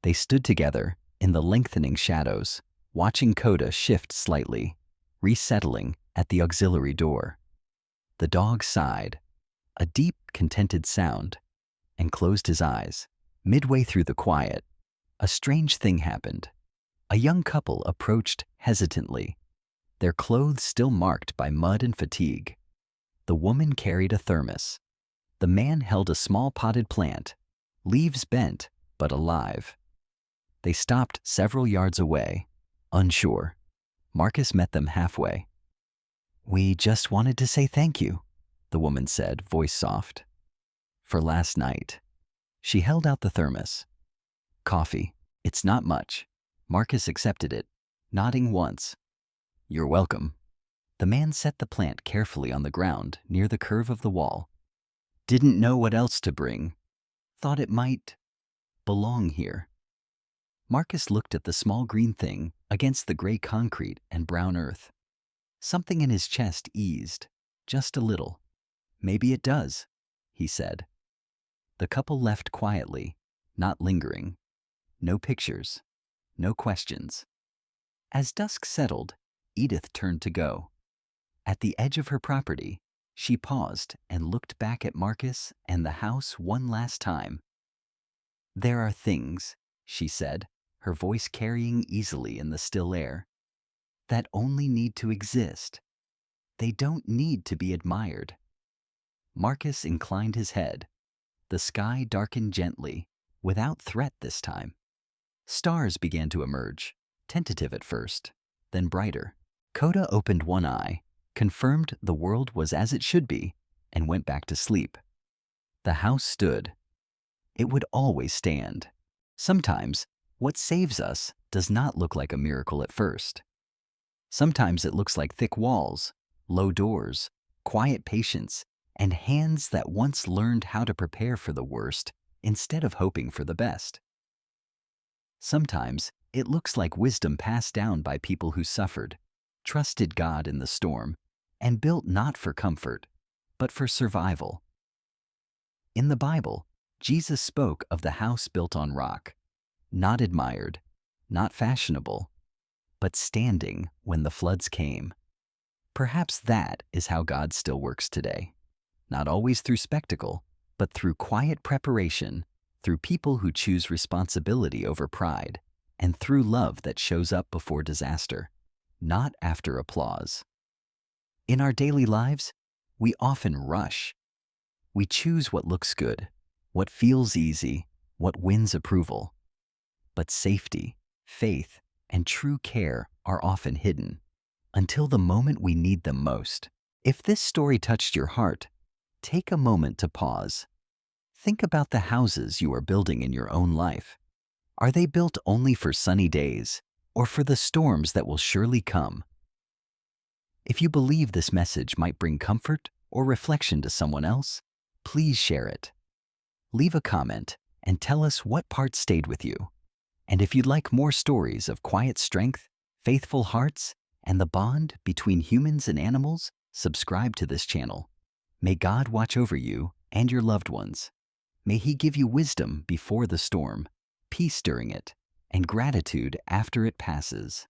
They stood together in the lengthening shadows, watching Coda shift slightly, resettling at the auxiliary door. The dog sighed, a deep, contented sound, and closed his eyes. Midway through the quiet, a strange thing happened. A young couple approached hesitantly, their clothes still marked by mud and fatigue. The woman carried a thermos. The man held a small potted plant, leaves bent but alive. They stopped several yards away, unsure. Marcus met them halfway. "We just wanted to say thank you," the woman said, voice soft. "For last night." She held out the thermos. "Coffee. It's not much." Marcus accepted it, nodding once. "You're welcome." The man set the plant carefully on the ground near the curve of the wall. "Didn't know what else to bring. Thought it might belong here." Marcus looked at the small green thing against the gray concrete and brown earth. Something in his chest eased, just a little. "Maybe it does," he said. The couple left quietly, not lingering. No pictures, no questions. As dusk settled, Edith turned to go. At the edge of her property, she paused and looked back at Marcus and the house one last time. "There are things," she said, her voice carrying easily in the still air, "that only need to exist. They don't need to be admired." Marcus inclined his head. The sky darkened gently, without threat this time. Stars began to emerge, tentative at first, then brighter. Coda opened one eye, confirmed the world was as it should be, and went back to sleep. The house stood. It would always stand. Sometimes, what saves us does not look like a miracle at first. Sometimes it looks like thick walls, low doors, quiet patience, and hands that once learned how to prepare for the worst instead of hoping for the best. Sometimes it looks like wisdom passed down by people who suffered, trusted God in the storm, and built not for comfort, but for survival. In the Bible, Jesus spoke of the house built on rock, not admired, not fashionable, but standing when the floods came. Perhaps that is how God still works today. Not always through spectacle, but through quiet preparation, through people who choose responsibility over pride, and through love that shows up before disaster, not after applause. In our daily lives, we often rush. We choose what looks good, what feels easy, what wins approval. But safety, faith, and true care are often hidden, until the moment we need them most. If this story touched your heart, take a moment to pause. Think about the houses you are building in your own life. Are they built only for sunny days or for the storms that will surely come? If you believe this message might bring comfort or reflection to someone else, please share it. Leave a comment and tell us what part stayed with you. And if you'd like more stories of quiet strength, faithful hearts, and the bond between humans and animals, subscribe to this channel. May God watch over you and your loved ones. May He give you wisdom before the storm, peace during it, and gratitude after it passes.